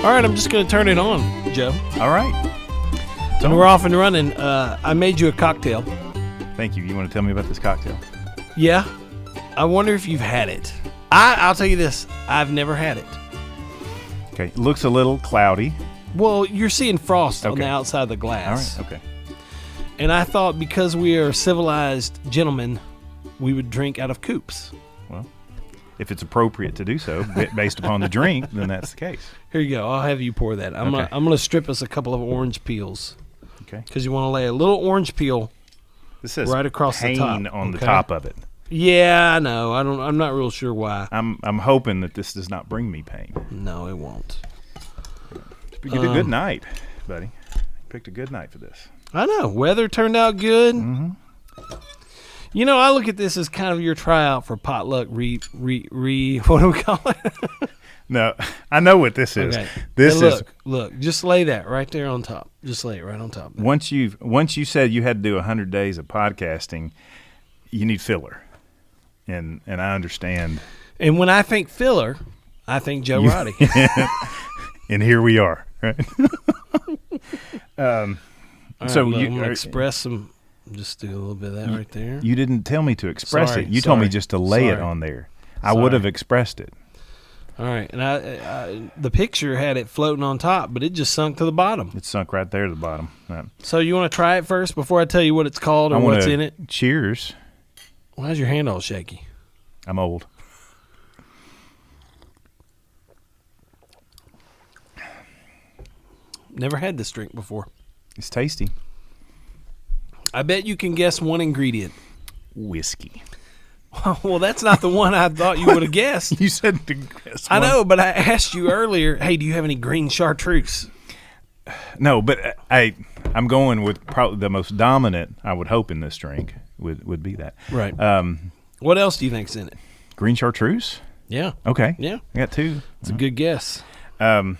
All right, I'm just going to turn it on, Joe. All right. And we're off and running. I made you a cocktail. Thank you. You want to tell me about this cocktail? Yeah. I wonder if you've had it. I'll tell you this. I've never had it. Okay. It looks a little cloudy. Well, you're seeing frost on the outside of the glass. All right. Okay. And I thought because we are civilized gentlemen, we would drink out of coupes. Well, if it's appropriate to do so, based upon the drink, then that's the case. Here you go. I'll have you pour that. I'm gonna strip us a couple of orange peels. Okay. Because you want to lay a little orange peel. This says right across the top on the top of it. Yeah, I know. I'm not real sure why. I'm hoping that this does not bring me pain. No, it won't. You did a good night, buddy. You picked a good night for this. I know. Weather turned out good. Mm-hmm. You know, I look at this as kind of your tryout for potluck what do we call it? No, I know what this is. Okay. This is look, just lay that right there on top. Just lay it right on top. Once you said you had to do 100 days of podcasting, you need filler. And I understand. And when I think filler, I think Joe Roddy. And here we are, right? So I'm going to express some. Just do a little bit of that right there. You didn't tell me to express it. You told me just to lay it on there. I would have expressed it. All right. And I the picture had it floating on top, but it just sunk to the bottom. It sunk right there to the bottom. Right. So you want to try it first before I tell you what it's called or what's in it? Cheers. Why's your hand all shaky? I'm old. Never had this drink before. It's tasty. I bet you can guess one ingredient. Whiskey. Well, that's not the one I thought you would have guessed. You said to guess I know, but I asked you earlier, hey, do you have any green chartreuse? No, but I'm going with probably the most dominant, I would hope, in this drink would be that. Right. What else do you think's in it? Green chartreuse? Yeah. Okay. Yeah. I got two. It's a good guess. I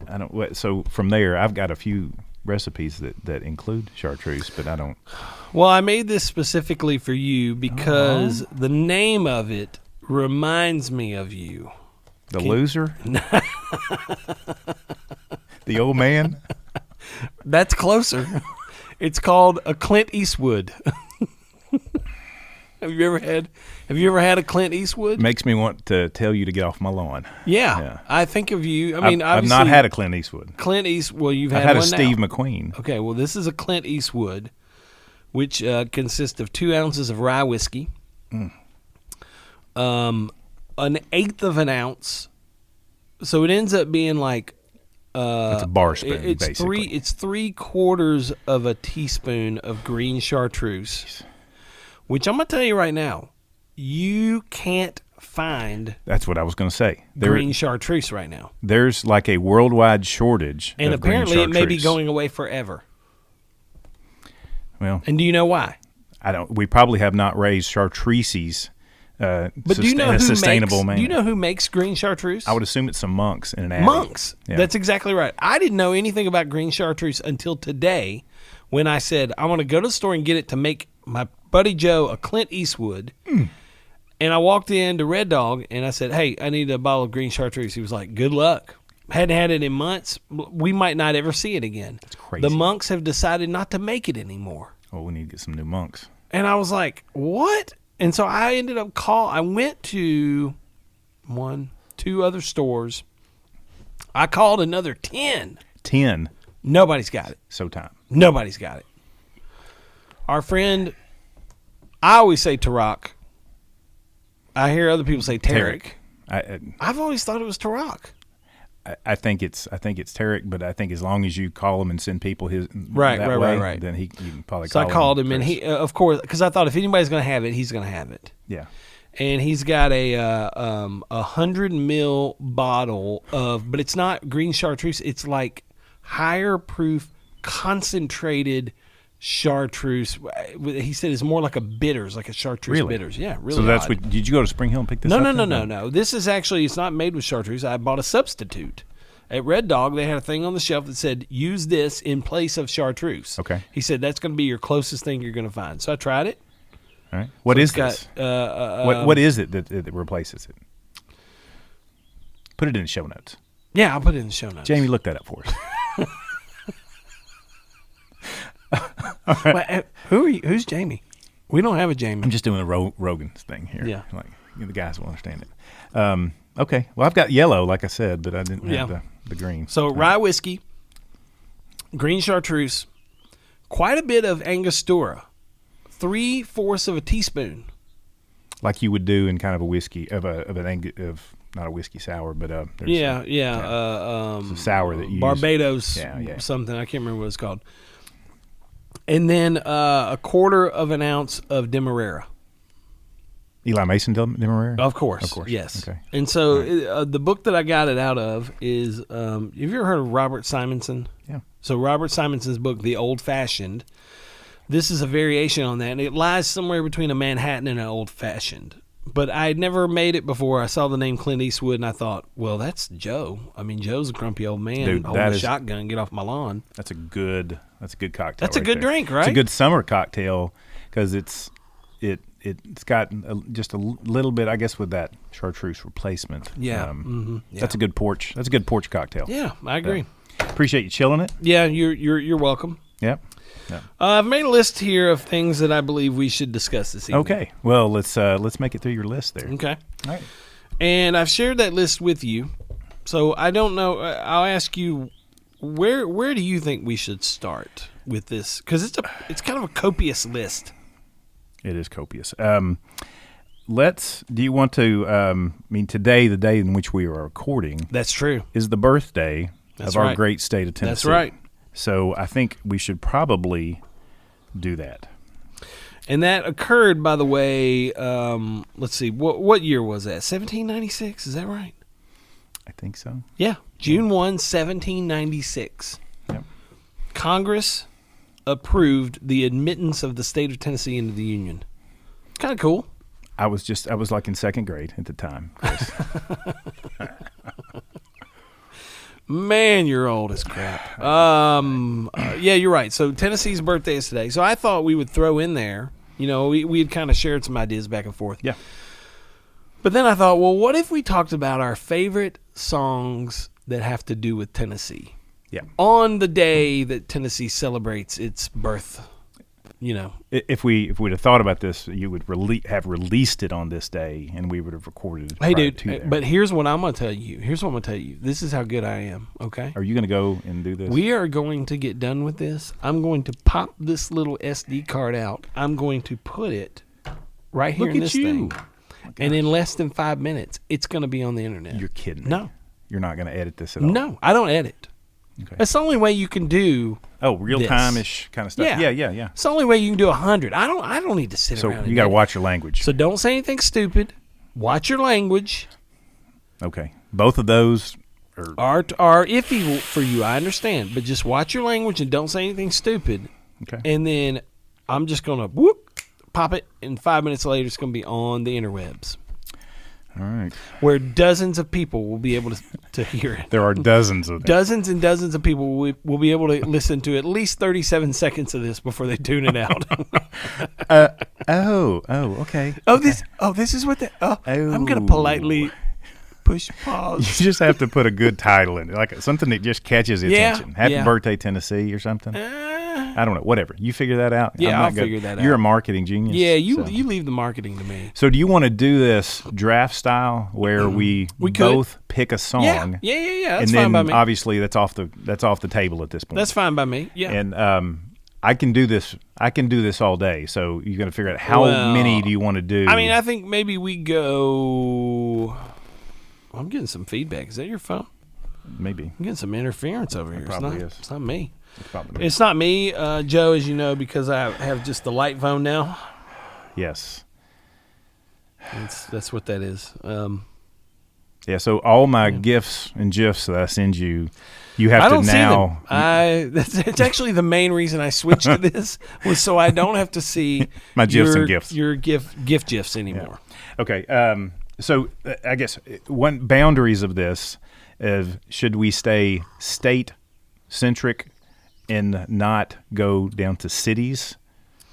don't. So from there, I've got a few recipes that include chartreuse, but I don't. Well, I made this specifically for you because the name of it reminds me of you. The loser? The old man? That's closer. It's called a Clint Eastwood. Have you ever had a Clint Eastwood? Makes me want to tell you to get off my lawn. Yeah. I think of you. I mean, I've not had a Clint Eastwood. Clint Eastwood. Well, you've I've had a one Steve now. McQueen. Okay. Well, this is a Clint Eastwood, which consists of 2 ounces of rye whiskey, an eighth of an ounce. So it ends up being like it's a bar spoon, basically. It's 3/4 of a teaspoon of green chartreuse. Which I'm going to tell you right now, you can't find. That's what I was going to say. Green chartreuse right now. There's like a worldwide shortage. And of apparently green it may be chartreuse. going away forever. Well, and do you know why? I don't. We probably have not raised chartreuses. But do you know who sustainable makes? manner. Do you know who makes green chartreuse? I would assume it's some monks in an abbey. Monks. Yeah. That's exactly right. I didn't know anything about green chartreuse until today, when I said I want to go to the store and get it to make my buddy Joe a Clint Eastwood. And I walked into Red Dog and I said, hey, I need a bottle of green chartreuse. He was like, good luck. Hadn't had it in months. We might not ever see it again. That's crazy. The monks have decided not to make it anymore. Oh, we need to get some new monks. And I was like, what? And so I ended up I went to 2 other stores. I called another 10. 10. Nobody's got it. So time. Nobody's got it. Our friend, I always say Tarak. I hear other people say Tarek. I've always thought it was Tarak. I think it's Tarek, but I think as long as you call him and send people his right, then you can probably. So call I called him, Chris. and he, of course, because I thought if anybody's going to have it, he's going to have it. Yeah. And he's got a 100 ml bottle of, but it's not green chartreuse. It's like higher proof concentrated chartreuse. He said it's more like a bitters, like a chartreuse bitters. Yeah, really. So that's odd. what. Did you go to Spring Hill and pick this up? No. This is actually, it's not made with chartreuse. I bought a substitute. At Red Dog, they had a thing on the shelf that said, use this in place of chartreuse. Okay. He said, that's going to be your closest thing you're going to find. So I tried it. All right. What is this? What is it that replaces it? Put it in the show notes. Yeah, I'll put it in the show notes. Jamie, look that up for us. Well, who are you? Who's Jamie? We don't have a Jamie. I'm just doing a Rogan's thing here. Yeah. Like, the guys will understand it. Okay. Well, I've got yellow, like I said, but I didn't have the green. So rye whiskey, green chartreuse, quite a bit of Angostura, 3/4 of a teaspoon. Like you would do in kind of a whiskey of not a whiskey sour, but there's a sour that you Barbados, something I can't remember what it's called. And then 1/4 of an ounce of Demerara. Eli Mason Demerara? Of course, yes. Okay. And so the book that I got it out of is, have you ever heard of Robert Simonson? Yeah. So Robert Simonson's book, The Old Fashioned, this is a variation on that, and it lies somewhere between a Manhattan and an Old Fashioned. But I had never made it before. I saw the name Clint Eastwood, and I thought, well, that's Joe. I mean, Joe's a grumpy old man holding a shotgun, get off my lawn. That's a good cocktail. That's a good drink, right? It's a good summer cocktail because it's got just a little bit, I guess, with that chartreuse replacement. Yeah. That's a good porch. That's a good porch cocktail. Yeah, I agree. Appreciate you chilling it. Yeah, you're welcome. Yep. I've made a list here of things that I believe we should discuss this evening. Okay. Well, let's make it through your list there. Okay. All right. And I've shared that list with you, so I don't know. I'll ask you, where do you think we should start with this? Because it's kind of a copious list. It is copious. Do you want to? Today, the day in which we are recording, that's true, is the birthday of our great state of Tennessee. That's right. So I think we should probably do that. And that occurred, by the way, let's see, what year was that? 1796, is that right? I think so. Yeah, June 1, 1796. Yep. Congress approved the admittance of the state of Tennessee into the Union. Kind of cool. I was like in second grade at the time, Chris. Man, you're old as crap. Yeah, you're right. So Tennessee's birthday is today. So I thought we would throw in there, we had kind of shared some ideas back and forth. Yeah. But then I thought, well, what if we talked about our favorite songs that have to do with Tennessee? Yeah. On the day that Tennessee celebrates its birth, If we'd have thought about this, you would have released it on this day, and we would have recorded it. Hey, dude, but here's what I'm going to tell you. This is how good I am, okay? Are you going to go and do this? We are going to get done with this. I'm going to pop this little SD card out. I'm going to put it right here in this thing. And in less than 5 minutes, it's going to be on the internet. You're kidding me. No. You're not going to edit this at all? No, I don't edit. Okay. That's the only way you can do real-time-ish kind of stuff. Yeah. It's the only way you can do 100. I don't need to sit around. So you got to watch your language. So don't say anything stupid. Watch your language. Okay. Both of those are iffy for you. I understand, but just watch your language and don't say anything stupid. Okay. And then I'm just gonna pop it, and 5 minutes later it's gonna be on the interwebs. All right. Where dozens of people will be able to hear it. There are dozens of them. Dozens and dozens of people will be able to listen to at least 37 seconds of this before they tune it out. Okay. This is what I'm going to politely push pause. You just have to put a good title in it, like something that just catches the attention. Happy birthday, Tennessee, or something. I don't know. Whatever. You figure that out. Yeah, I'll figure that out. You're a marketing genius. Yeah, you leave the marketing to me. So do you want to do this draft style where we both pick a song? Yeah. That's and then fine by me. Obviously that's off the table at this point. That's fine by me. Yeah. And I can do this all day. So you're going to figure out how many do you want to do? I mean, I think maybe we go. I'm getting some feedback. Is that your phone? Maybe. I'm getting some interference over here. Probably is. It's not me. It's not me, Joe, as you know, because I have just the light phone now. Yes. That's what that is. Yeah, so all my GIFs and GIFs that I send you, you have to now. See them. It's actually the main reason I switched to this was so I don't have to see my GIFs and GIFs. Your GIF GIFs anymore. Yeah. Okay. So I guess one boundaries of this is should we stay state centric and not go down to cities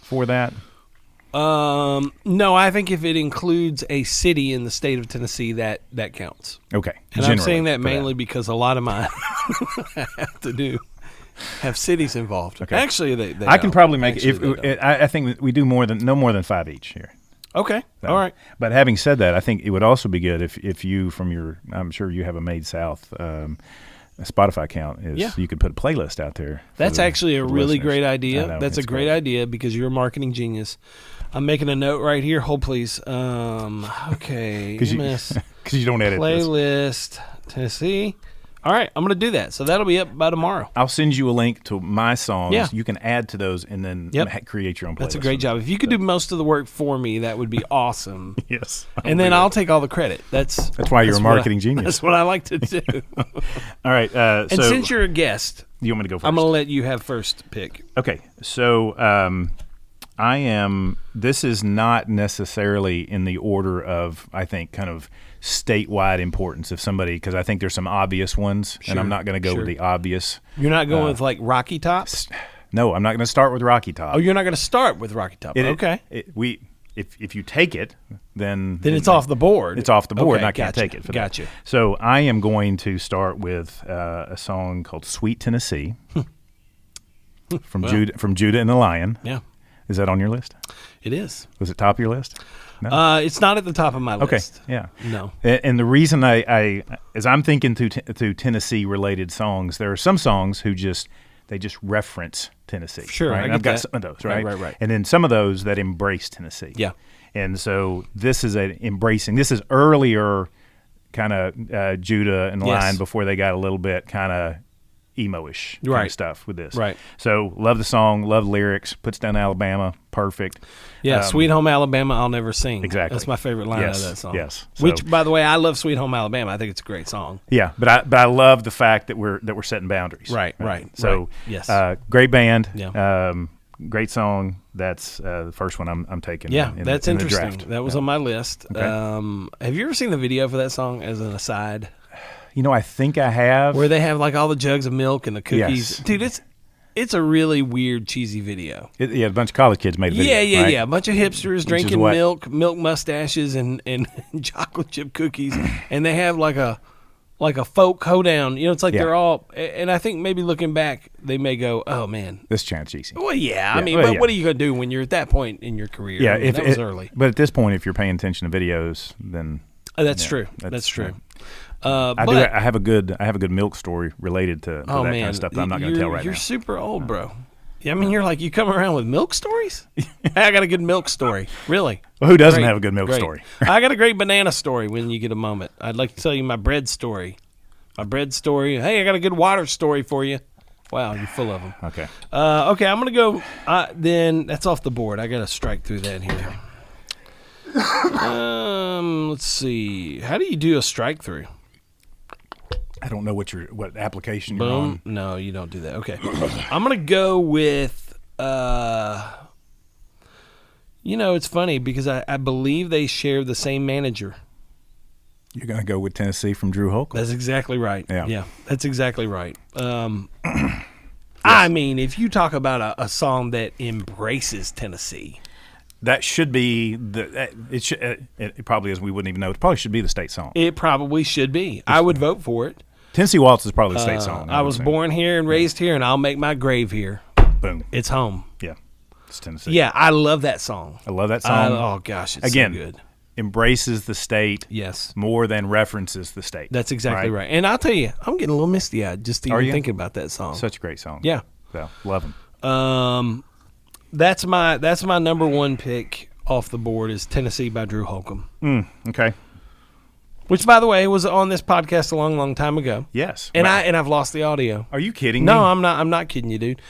for that? No, I think if it includes a city in the state of Tennessee, that counts. Okay. And I'm saying that mainly because a lot of mine have cities involved. Okay. Actually, they I can don't. probably make Actually, it. I think we do no more than 5 each here. Okay. So, All right. But having said that, I think it would also be good if you I'm sure you have a Made South Spotify account. You could put a playlist out there. That's actually a really listeners. great idea. Know, That's a great idea because you're a marketing genius. I'm making a note right here. Hold, please. Okay. Because you don't edit playlist Tennessee. All right, I'm going to do that. So that'll be up by tomorrow. I'll send you a link to my songs. Yeah. You can add to those and then create your own playlist. That's a great job. If you could do most of the work for me, that would be awesome. Yes. And then I'll take all the credit. That's why you're a marketing genius. That's what I like to do. All right. And since you're a guest, you want me to go first? I'm going to let you have first pick. Okay. So this is not necessarily in the order of, I think, kind of statewide importance of somebody, because I think there's some obvious ones, and I'm not going to go with the obvious. You're not going with like Rocky Top? No, I'm not going to start with Rocky Top. Oh, you're not going to start with Rocky Top. Okay. If you take it, then it's off the board. It's off the board, okay, and I can't take it for that. Gotcha. So I am going to start with a song called "Sweet Tennessee" from Judah and the Lion. Yeah. Is that on your list? It is. Was it top of your list? No. It's not at the top of my list. Okay. Yeah. No. And the reason as I'm thinking through Tennessee related songs, there are some songs who just reference Tennessee. Sure. Right? I've got some of those. Right. Right. And then some of those that embrace Tennessee. Yeah. And so this is this is earlier kind of Judah and Lion before they got a little bit kind of emo-ish kind of stuff with this. Right. So love the song, love the lyrics, puts down Alabama, perfect. Yeah, Sweet Home Alabama, I'll never sing. Exactly. That's my favorite line of that song. Yes. So, which, by the way, I love Sweet Home Alabama. I think it's a great song. Yeah, but I love the fact that we're setting boundaries. Right. So yes, great band. Yeah. Great song. That's the first one I'm taking. Yeah, in that's the interesting. draft. That was on my list. Okay. Have you ever seen the video for that song as an aside? I think I have. Where they have like all the jugs of milk and the cookies. Yes. Dude, it's a really weird, cheesy video. A bunch of college kids made a video. Right? Yeah. A bunch of hipsters drinking milk mustaches, and chocolate chip cookies, and they have like a folk hoedown. It's like they're all. And I think maybe looking back, they may go, "Oh man, this chant's cheesy." Well, yeah. I mean, but what are you gonna do when you're at that point in your career? Yeah, I mean, that was early. But at this point, if you're paying attention to videos, then that's true. That's true. I have a good milk story related to that kind of stuff that I'm not going to tell right now. You're super old, bro. I mean, you're like, you come around with milk stories? I got a good milk story. Really? Well, who doesn't have a good milk story? I got a great banana story when you get a moment. I'd like to tell you my bread story. My bread story. Hey, I got a good water story for you. Wow, you're full of them. Okay. Okay, I'm going to go. Then that's off the board. I got to strike through that here. Let's see. How do you do a strike through? I don't know what application you're on. No, you don't do that. Okay. I'm going to go with, it's funny because I believe they share the same manager. You're going to go with Tennessee from Drew Holcomb? That's exactly right. Yeah, that's exactly right. I mean, if you talk about a song that embraces Tennessee. That should be it probably is. We wouldn't even know. It probably should be the state song. It probably should be. I would vote for it. Tennessee Waltz is probably the state song. I was born here and raised here, and I'll make my grave here. Boom. It's home. Yeah. It's Tennessee. Yeah, I love that song. I love that song. Oh, gosh, it's Again, so good. Embraces the state more than references the state. That's exactly right. And I'll tell you, I'm getting a little misty-eyed just even thinking about that song. Such a great song. Yeah. So, love them. That's my number one pick off the board is Tennessee by Drew Holcomb. Okay. Which, by the way, was on this podcast a long, long time ago. Yes. And I've lost the audio. Are you kidding me? No, I'm not. I'm not kidding you, dude.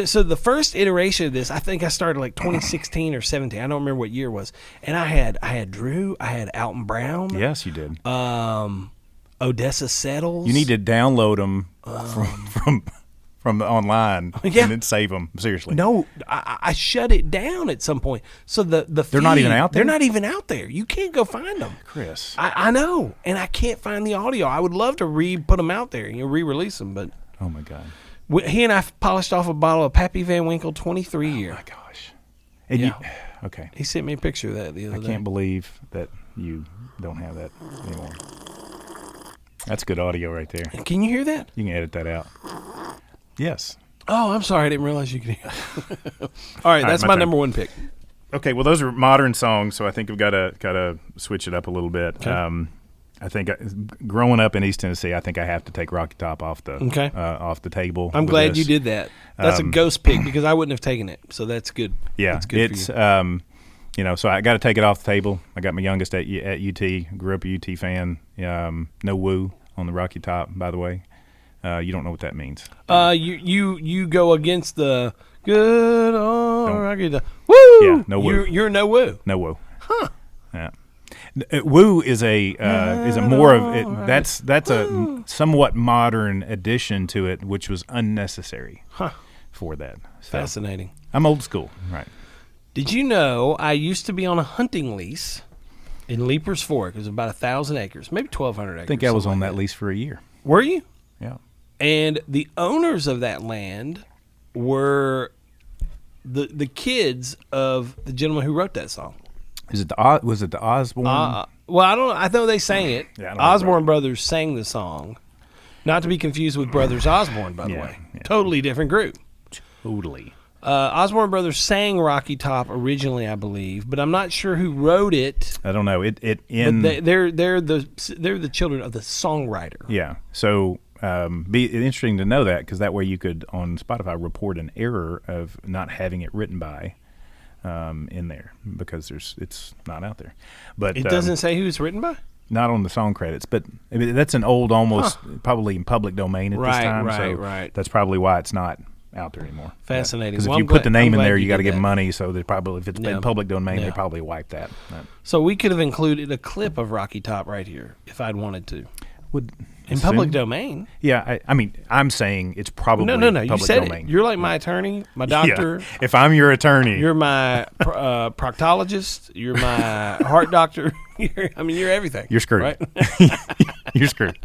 So the first iteration of this, I think I started like 2016 or 17. I don't remember what year it was. And I had Drew. I had Alton Brown. Yes, you did. Odessa Settles. You need to download them from online and then save them. Seriously. No, I shut it down at some point. So the they're not even out there? They're not even out there. You can't go find them. Chris. I know. And I can't find the audio. I would love to put them out there, re-release them. But oh, my God. He and I polished off a bottle of Pappy Van Winkle 23 year. Oh, my gosh. And Okay. He sent me a picture of that the other day. I can't believe that you don't have that anymore. That's good audio right there. Can you hear that? You can edit that out. Yes. Oh, I'm sorry. I didn't realize you could hear it. All right, that's my number one pick. Okay, well, those are modern songs, so I think we've got to switch it up a little bit. Okay. I think growing up in East Tennessee, I think I have to take Rocky Top off the table. I'm glad you did that. That's a ghost pick because I wouldn't have taken it. So that's good. Yeah, that's good it's so I got to take it off the table. I got my youngest at UT. Grew up a UT fan. No woo on the Rocky Top, by the way. You don't know what that means. You go against the good old Rocky Top. Woo! Yeah, no woo. You're no woo. No woo. Huh. Yeah. Woo is a more of it. That's a somewhat modern addition to it, which was unnecessary for that. So, fascinating. I'm old school, right? Did you know I used to be on a hunting lease in Leapers Fork? It was about 1,000 acres, maybe 1,200 acres. I think I was on that lease for a year. Were you? Yeah. And the owners of that land were the kids of the gentleman who wrote that song. Was it the Osborne? Well, I know they sang it. Yeah, Osborne Brothers sang the song. Not to be confused with Brothers Osborne, by the way. Yeah. Totally different group. Totally. Osborne Brothers sang Rocky Top originally, I believe, but I'm not sure who wrote it. I don't know. But they're the children of the songwriter. Yeah. So be interesting to know that because that way you could on Spotify report an error of not having it written by. In there because it's not out there, but it doesn't say who it's written by. Not on the song credits, but I mean, that's an old, almost probably in public domain at this time. Right. That's probably why it's not out there anymore. Fascinating. Because if you put the name in there, you got to give money. So they probably, if it's in public domain, they probably wipe that. So we could have included a clip of Rocky Top right here if I'd wanted to. In public domain. Yeah, I mean, I'm saying it's probably no. Public You said domain. It. You're like my attorney, my doctor. Yeah. If I'm your attorney, you're my proctologist. You're my heart doctor. You're everything. You're screwed. Right? You're screwed.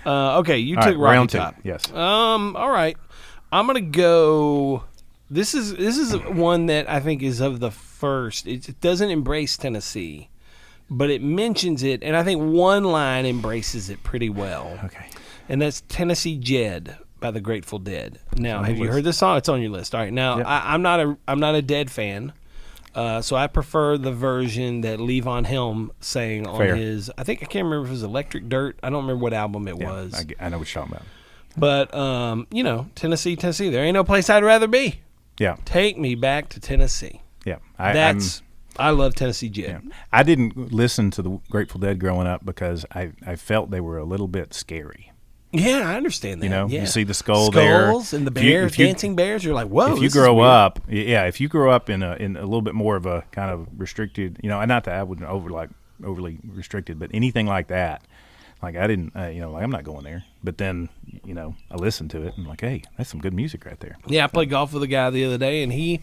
Okay, you took Rocky Top. Yes. All right. I'm gonna go. This is one that I think is of the first. It doesn't embrace Tennessee. But it mentions it, and I think one line embraces it pretty well. Okay. And that's Tennessee Jed by the Grateful Dead. Now, have you heard this song? It's on your list. All right. Now, yep. I'm not a Dead fan, so I prefer the version that Levon Helm sang on his. I can't remember if it was Electric Dirt. I don't remember what album it was. I know what you're talking about. But Tennessee. There ain't no place I'd rather be. Yeah. Take me back to Tennessee. Yeah. I love Tennessee Jed. Yeah. I didn't listen to the Grateful Dead growing up because I felt they were a little bit scary. Yeah, I understand that. You see the skulls there, and the bears, dancing bears. You're like, whoa. If you grow up, if you grow up in a little bit more of a kind of restricted, not that I wouldn't overly restricted, but anything like that, like I didn't, I'm not going there. But then, I listened to it and I'm like, hey, that's some good music right there. Yeah, I played golf with a guy the other day and he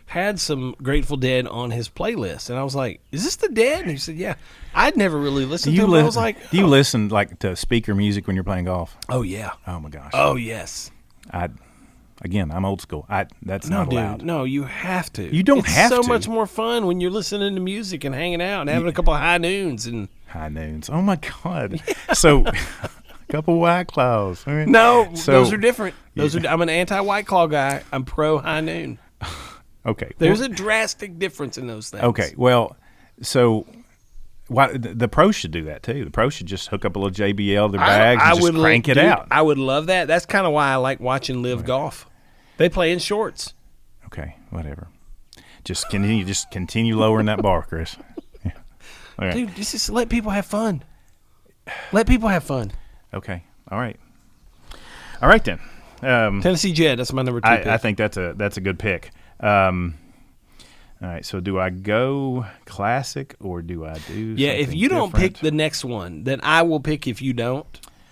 had some Grateful Dead on his playlist, and I was like, "Is this the Dead?" And he said, "Yeah." I'd never really listened to him. I was like, "Do you listen to speaker music when you're playing golf?" Oh yeah. Oh my gosh. Oh yes. I'm old school. That's not allowed. No, you have to. You don't have to. It's so much more fun when you're listening to music and hanging out and having a couple of high noons and high noons. Oh my god. Yeah. So. A couple White Claws. Those are different. I'm an anti-White Claw guy. I'm pro High Noon. Okay. There's a drastic difference in those things. Okay. Well, so the pros should do that too. The pros should just hook up a little JBL to their bags and just crank it out. I would love that. That's kind of why I like watching Live Golf. They play in shorts. Okay, whatever. Just continue lowering that bar, Chris. Yeah. Okay. Dude, just let people have fun. Let people have fun. Okay. All right then. Tennessee Jed. That's my number 2 pick. I think that's a good pick. All right, so do I go classic or do I do if you don't pick the next one, then I will pick if you don't.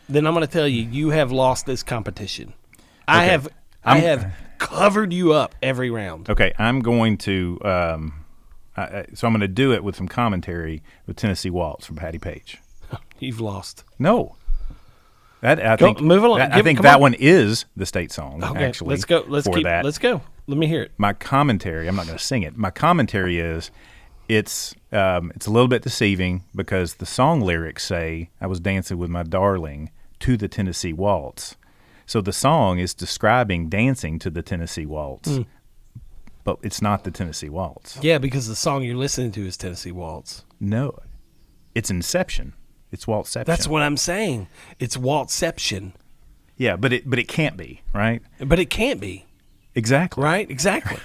Then I'm going to tell you have lost this competition. Okay. I have covered you up every round. Okay, I'm going to so I'm going to do it with some commentary with Tennessee Waltz from Patty Page. You've lost. No. Move along. I think that one is the state song. Okay, actually, let's go. Let's go. Let me hear it. My commentary. I'm not going to sing it. My commentary is, it's a little bit deceiving because the song lyrics say, "I was dancing with my darling to the Tennessee Waltz." So the song is describing dancing to the Tennessee Waltz, but it's not the Tennessee Waltz. Yeah, because the song you're listening to is Tennessee Waltz. No, it's Inception. It's Waltzception. That's what I'm saying. It's Waltzception. Yeah, but it can't be, right? But it can't be. Exactly. Right? Exactly.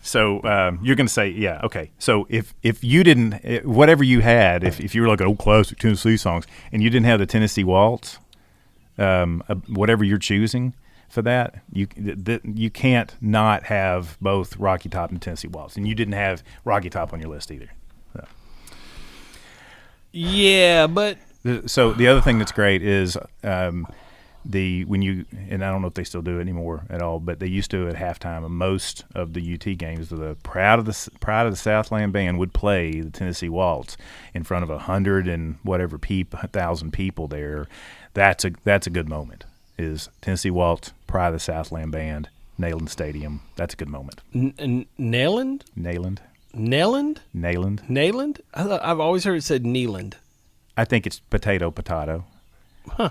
So you're going to say, yeah, okay. So if you didn't, whatever you had, if you were like, classic Tennessee songs, and you didn't have the Tennessee Waltz, whatever you're choosing for that, you can't not have both Rocky Top and Tennessee Waltz. And you didn't have Rocky Top on your list either. So. Yeah, but so the other thing that's great is when you, and I don't know if they still do it anymore at all, but they used to at halftime of most of the UT games, the Pride of the Southland band would play the Tennessee Waltz in front of 100 and whatever 1,000 people there. That's a good moment. Is Tennessee Waltz, Pride of the Southland band, Neyland Stadium. That's a good moment. Neyland? Neyland. Neyland? Neyland. Neyland? I've always heard it said Neyland. I think it's potato. Huh.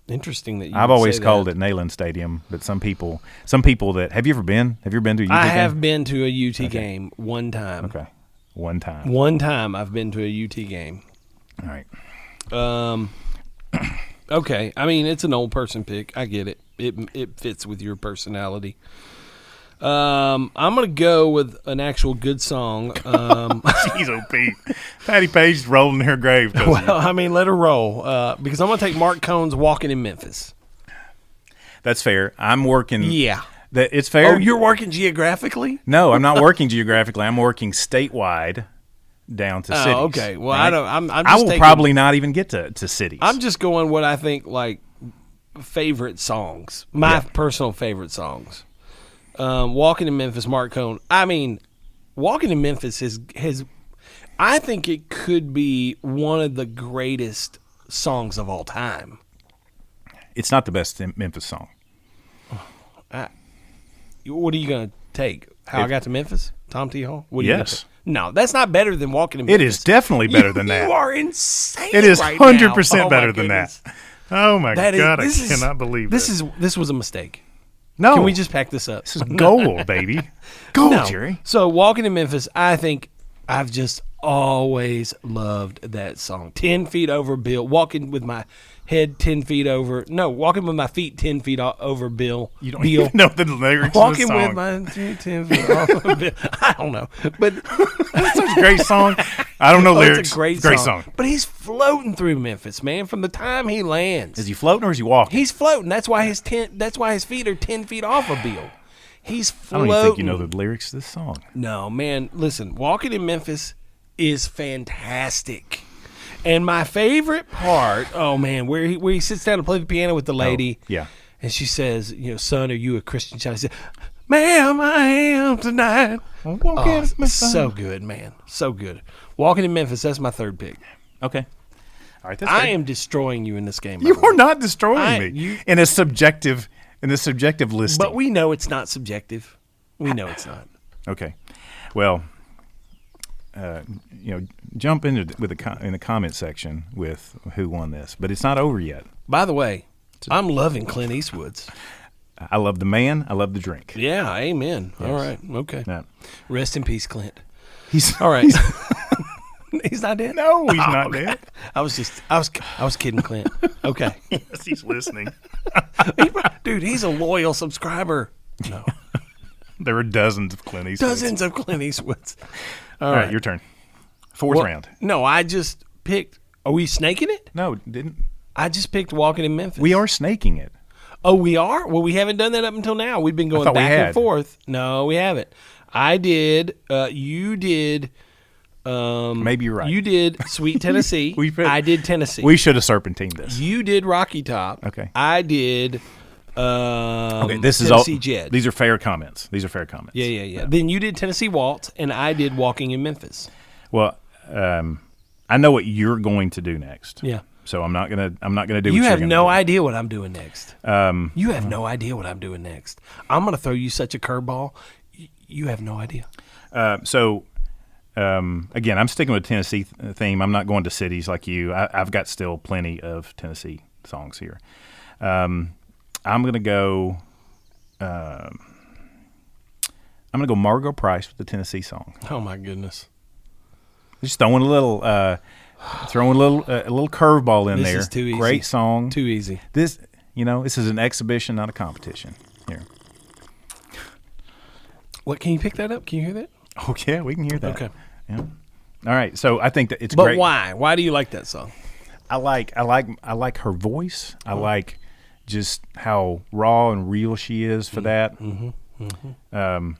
Interesting that you I've always called it Neyland Stadium, but some people that have you ever been to a UT game? I have been to a UT game one time. Okay. One time. One time I've been to a UT game. All right. Okay. I mean, it's an old person pick. I get it. It fits with your personality. I'm gonna go with an actual good song. Jeez, oh Pete, Patty Page's rolling in her grave. Well, I mean, let her roll because I'm gonna take Mark Cohn's "Walking in Memphis." That's fair. I'm working. Yeah, it's fair. Oh, you're working geographically? No, I'm not working geographically. I'm working statewide down to cities. Okay. Well, right? I will probably not even get to cities. I'm just going what I think like favorite songs. My personal favorite songs. Walking in Memphis, Mark Cohn. I mean, Walking in Memphis has I think it could be one of the greatest songs of all time. It's not the best Memphis song. What are you going to take? How I Got to Memphis? Tom T. Hall? What are you gonna take? No, that's not better than Walking in Memphis. It is definitely better than that. You are insane. It is right 100% now. better than that. Oh my God! I cannot believe this. This was a mistake. No. Can we just pack this up? This is gold, baby. Gold, Jerry. So, Walking in Memphis, I think I've just always loved that song. 10 feet over Bill. Walking with my head 10 feet over. No, walking with my feet 10 feet over Bill. You don't even know the lyrics walking of the song. With my 10 feet over Bill. I don't know. But that's such a great song. I don't know lyrics. It's a great song. But he's floating through Memphis, man, from the time he lands. Is he floating or is he walking? He's floating. That's why his feet are 10 feet off of Bill. He's floating. I don't even think you know the lyrics to this song. No, man. Listen, Walking in Memphis is fantastic. And my favorite part, oh man, where he sits down to play the piano with the lady. Oh, yeah. And she says, son, are you a Christian child? He said, ma'am, I am tonight. So good, man. So good. Walking in Memphis, that's my third pick. Okay. All right, that's I am destroying you in this game. You are not destroying me. In a subjective listing. But we know it's not subjective. We know it's not. Okay. Well, jump into in the comment section with who won this, but it's not over yet. By the way, I'm loving Clint Eastwood's. I love the man. I love the drink. Yeah, amen. Yes. All right, okay. Yeah. Rest in peace, Clint. He's all right. He's not dead. No, he's not dead. I was kidding, Clint. Okay. Yes, he's listening. Dude, he's a loyal subscriber. No. There are dozens of Clint Eastwoods. Dozens of Clint Eastwoods. All right, your turn. Fourth round. No, I just picked. Are we snaking it? No, didn't. I just picked Walking in Memphis. We are snaking it. Oh, we are? Well, we haven't done that up until now. We've been going back and forth. No, we haven't. I did. You did. Maybe you're right. You did Sweet Tennessee. I did Tennessee. We should have serpentined this. You did Rocky Top. Okay. I did. Okay, this Tennessee is all. Jed. These are fair comments. Yeah. Then you did Tennessee Waltz, and I did Walking in Memphis. Well, I know what you're going to do next. Yeah. So I'm not gonna do. You what have you're no gonna idea what I'm doing next. You have no idea what I'm doing next. I'm gonna throw you such a curveball. You have no idea. Again, I'm sticking with Tennessee theme. I'm not going to cities like you. I've got still plenty of Tennessee songs here. I'm gonna go. I'm gonna go Margot Price with the Tennessee song. Oh my goodness! Just throwing a little curveball in there. This is too easy. Great song. Too easy. This is an exhibition, not a competition. Here. What? Can you pick that up? Can you hear that? Oh yeah, we can hear that. Okay. Yeah. All right. So I think that it's But great. why? Why do you like that song? I like her voice. I like just how raw and real she is for that. Got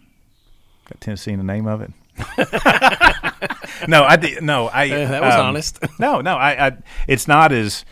Tennessee in the name of it. No, I did. No, I. That was honest. No. I. It's not as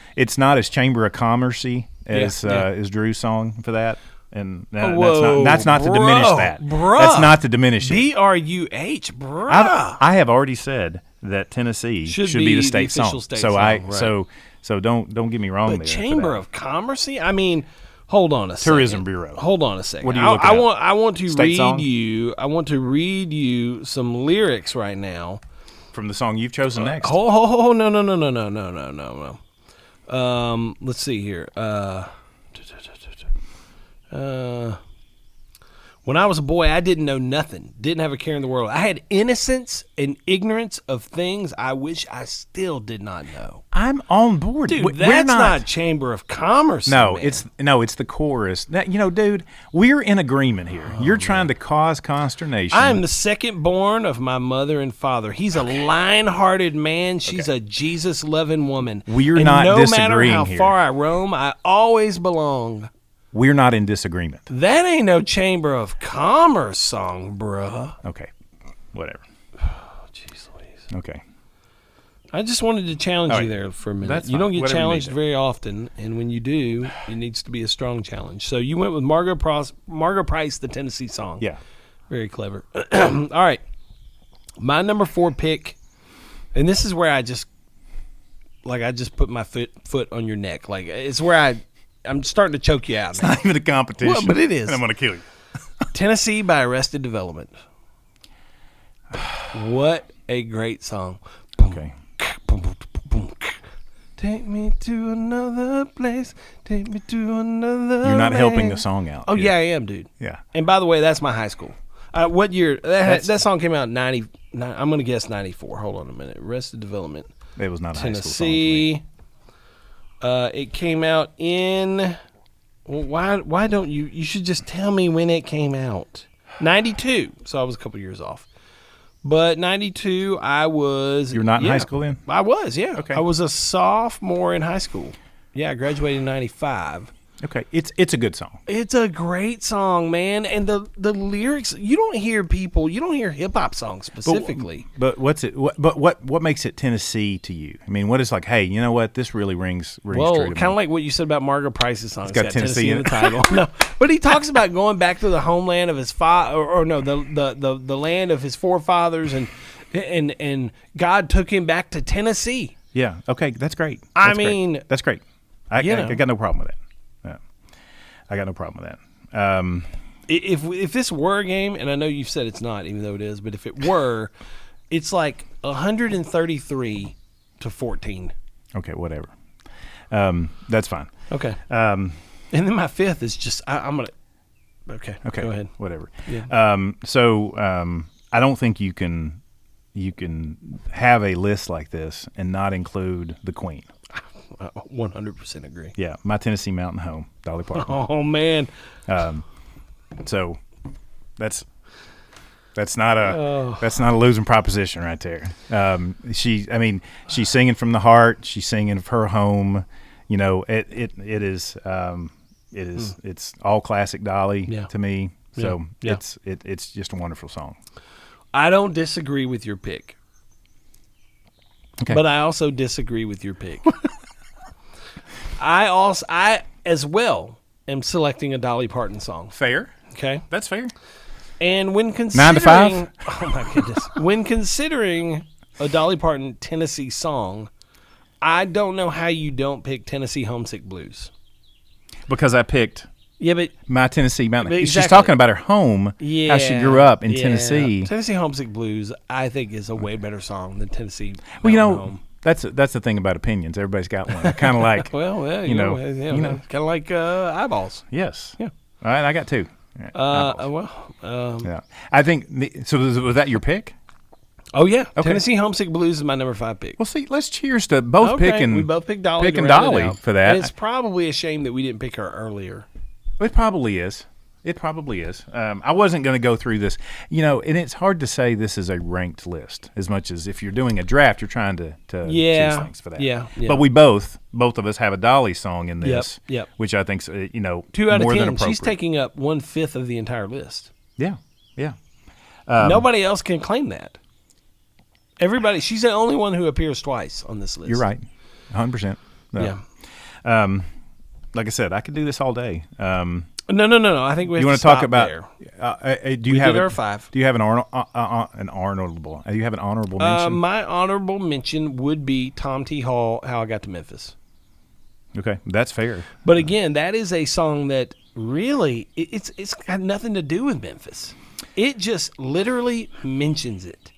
Chamber of Commerce-y as Drew's song for that. And that's not to diminish that. Bruh. That's not to diminish it. BRUH, bruh. I have already said that Tennessee should be the state official song. state so song, so don't get me wrong But there. Chamber of Commerce? I mean, hold on a second. Tourism Bureau. Hold on a second. What are you looking at? I want to State read song? you. I want to read you some lyrics right now. From the song you've chosen next. Oh, no. Let's see here. When I was a boy, I didn't know nothing. Didn't have a care in the world. I had innocence and ignorance of things I wish I still did not know. I'm on board. Dude, We're that's not Chamber of Commerce. No, man. it's the chorus. Dude, we're in agreement here. You're trying to cause consternation. I am the second born of my mother and father. He's a lion-hearted man. She's a Jesus-loving woman. We're and not no disagreeing matter how here. far I roam, I always belong. We're not in disagreement. That ain't no Chamber of Commerce song, bruh. Okay, whatever. Oh, jeez Louise. Okay. I just wanted to challenge All you right. there for a minute. That's you don't fine. get Whatever you challenged need to. very often, and when you do, it needs to be a strong challenge. So you went with Margot Price, the Tennessee song. Yeah. Very clever. All right. My number 4 pick, and this is where I just put my foot on your neck. Like, it's where I'm starting to choke you out. It's not even a competition. Well, but it is. And I'm going to kill you. Tennessee by Arrested Development. What a great song. Okay. Take me to another place. Take me to another. You're not helping land. the song out. Oh, here. yeah, I am, dude. Yeah. And by the way, that's my high school. What year? That song came out in 90. I'm going to guess 94. Hold on a minute. Arrested Development. It was not a high school song to me. Tennessee. It came out in. Well, why don't you? You should just tell me when it came out. 92. So I was a couple years off. But 92, I was. You were not in high school then? I was, yeah. Okay. I was a sophomore in high school. Yeah, I graduated in 95. Okay. It's a good song. It's a great song, man. And the lyrics, you don't hear hip hop songs specifically. But what's it? What makes it Tennessee to you? I mean, what is like? Hey, you know what? This really rings true Well, to kind me. of like what you said about Margot Price's song. It's got Tennessee in the it. title. No, but he talks about going back to the homeland of his the land of his forefathers, and God took him back to Tennessee. Yeah. Okay. That's great. I That's great. mean, that's great. I you know. got no problem with that. Yeah. I got no problem with that. If this were a game, and I know you've said it's not, even though it is, but if it were, it's like 133 to 14. Okay. Whatever. That's fine. Okay. And then my 5th is just I'm gonna. Okay. Okay. Go ahead. Whatever. Yeah. I don't think you can have a list like this and not include the Queen. 100% agree. Yeah, My Tennessee Mountain Home, Dolly Parton. Oh man. So that's not a losing proposition right there. She's singing from the heart. She's singing of her home. You know, it's all classic Dolly to me. So it's just a wonderful song. I don't disagree with your pick. Okay. But I also disagree with your pick. I as well am selecting a Dolly Parton song. Fair. Okay. That's fair. And when considering 9 to 5? Oh my goodness. When considering a Dolly Parton Tennessee song, I don't know how you don't pick Tennessee Homesick Blues. Because I picked Yeah, but My Tennessee Mountain. Exactly. She's talking about her home, how she grew up in Tennessee. Tennessee Homesick Blues, I think, is a way better song than Tennessee Well, Mountain Home. that's the thing about opinions. Everybody's got one. Kind of like, well, you know, kind of like eyeballs. yes. Yeah. All right, I got two. Yeah. I think, so was that your pick? Oh, yeah. Okay. Tennessee Homesick Blues is my number 5 pick. Well, see, let's cheers to both picking. We both picked Dolly. Picking Dolly for that. And it's probably a shame that we didn't pick her earlier. It probably is. It probably is. I wasn't going to go through this, and it's hard to say this is a ranked list as much as if you're doing a draft, you're trying to choose things for that. Yeah. But we both of us have a Dolly song in this, Yep. which I think's 2 out of more 10. than appropriate. She's taking up 1/5 of the entire list. Yeah. Nobody else can claim that. Everybody, she's the only one who appears twice on this list. You're right, 100%. Yeah. Like I said, I could do this all day. No. I think we have You to want to talk stop about? there. Do you have did our 5. Do you have an honorable? Do you have an honorable mention? My honorable mention would be Tom T. Hall, How I Got to Memphis. Okay, that's fair. But again, that is a song that really it's got nothing to do with Memphis. It just literally mentions it.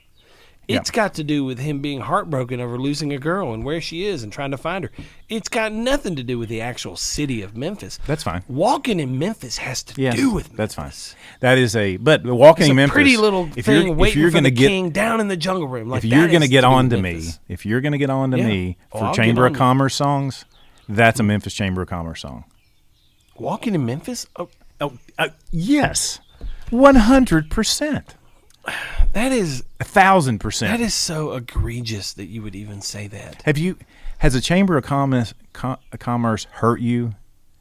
It's got to do with him being heartbroken over losing a girl and where she is and trying to find her. It's got nothing to do with the actual city of Memphis. That's fine. Walking in Memphis has to do with Memphis. That's fine. That is but walking in Memphis, pretty little thing waiting for the get, king down in the jungle room. Like if you're going to get on to Memphis. me, if you're going to get on to me for I'll Chamber get of on Commerce songs, that's a Memphis Chamber of Commerce song. Walking in Memphis? Yes, 100%. That is 1,000%. That is so egregious that you would even say that. Has a Chamber of Commerce hurt you?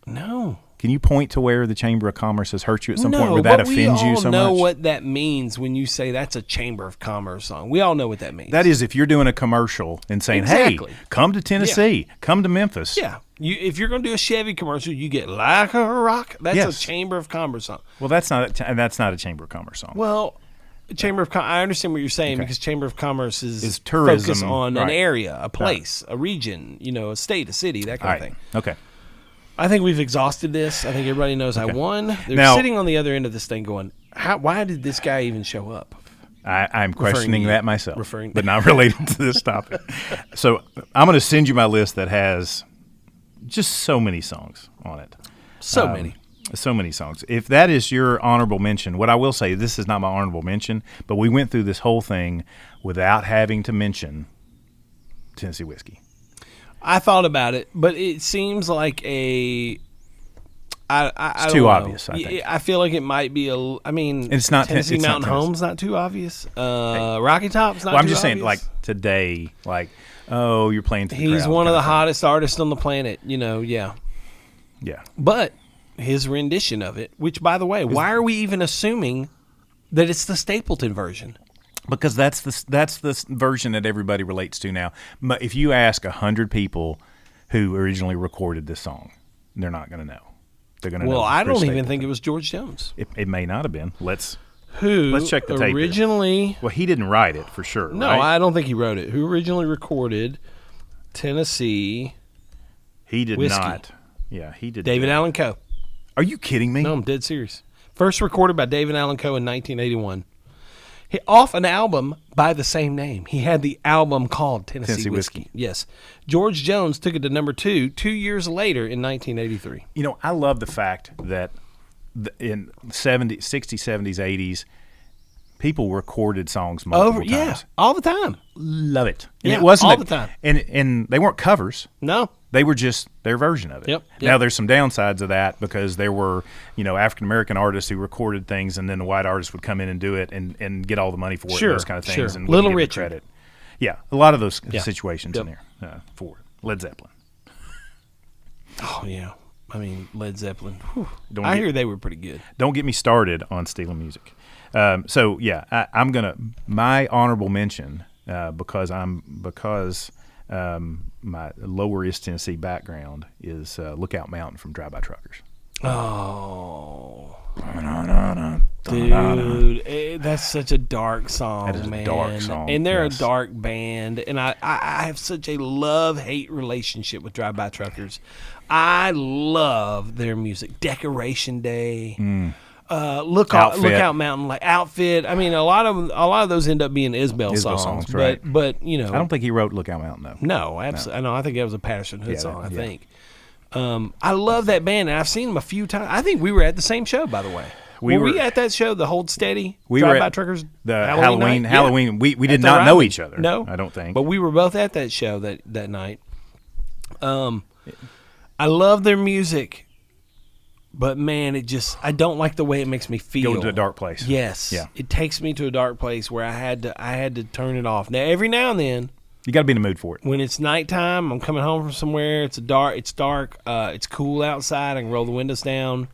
No. Can you point to where the Chamber of Commerce has hurt you at some point where that offends you so much? we all know what that means when you say that's a Chamber of Commerce song. We all know what that means. That is if you're doing a commercial and saying, Exactly. hey, come to Tennessee, come to Memphis. Yeah. If you're going to do a Chevy commercial, you get like a rock. That's a Chamber of Commerce song. Well, that's not a Chamber of Commerce song. Well, I understand what you're saying because Chamber of Commerce is tourism, focused on an area, a place, a region, a state, a city, that kind of thing. Okay. I think we've exhausted this. I think everybody knows I won. They're Now, sitting on the other end of this thing going, why did this guy even show up? I'm questioning that myself, referring but not related to this topic. So I'm going to send you my list that has just so many songs on it. So many. So many songs. If that is your honorable mention, what I will say, this is not my honorable mention, but we went through this whole thing without having to mention Tennessee whiskey. I thought about it, but it seems like it's too obvious, I think. I feel like it might be it's not Tennessee it's Mountain not Home's not too obvious. Rocky Top's not too obvious. Well, I'm just saying, like, today, you're playing to the He's crowd one of kind the thing. hottest artists on the planet, yeah. Yeah. But his rendition of it, which, by the way, why are we even assuming that it's the Stapleton version? Because that's the version that everybody relates to now. But if you ask 100 people who originally recorded this song, they're not going to know. They're going to know. Well, I don't Chris even Stapleton. think it was George Jones. It may not have been. Let's check the tape. Originally, well, he didn't write it for sure. No, right? I don't think he wrote it. Who originally recorded Tennessee? He did whiskey? not. Yeah, he did. David Allen Coe. Are you kidding me? No, I'm dead serious. First recorded by David Allen Coe in 1981. Off an album by the same name. He had the album called Tennessee Whiskey. Yes. George Jones took it to number 2 2 years later in 1983. I love the fact that in 60s, 70s, 80s, people recorded songs multiple times. Yeah, all the time. Love it. And Yeah, it wasn't all the time. And they weren't covers. No. They were just their version of it. Yep. Now there's some downsides of that because there were, African American artists who recorded things, and then the white artists would come in and do it and get all the money for it, and those kind of things, and Little wouldn't get the Richard. credit. Yeah, a lot of those situations in there for Led Zeppelin. Oh yeah, Led Zeppelin. I hear they were pretty good. Don't get me started on stealing music. So yeah, I'm gonna my honorable mention because my lower East Tennessee background is Lookout Mountain from Drive By Truckers. Oh. Dude, that's such a dark song, That is man. a dark song. And they're yes. a dark band. And I have such a love-hate relationship with Drive-By Truckers. I love their music. Decoration Day. Lookout Mountain, like Outfit. I mean, a lot of those end up being Isbell songs, right. but you know, I don't think he wrote Lookout Mountain though. No, absolutely. No. I think that was a Patterson Hood song. I think. I love that band, and I've seen them a few times. I think we were at the same show, by the way. Were we at that show, the Hold Steady? We Drive were By at Truckers. the Halloween. Halloween. We did the not know Roddy. each other. No, I don't think. But we were both at that show that night. I love their music. But man, I don't like the way it makes me feel. Go to a dark place. Yes. Yeah. It takes me to a dark place where I had to turn it off. Now every now and then, you got to be in the mood for it. when it's nighttime, I'm coming home from somewhere, it's dark, it's cool outside, I can roll the windows down,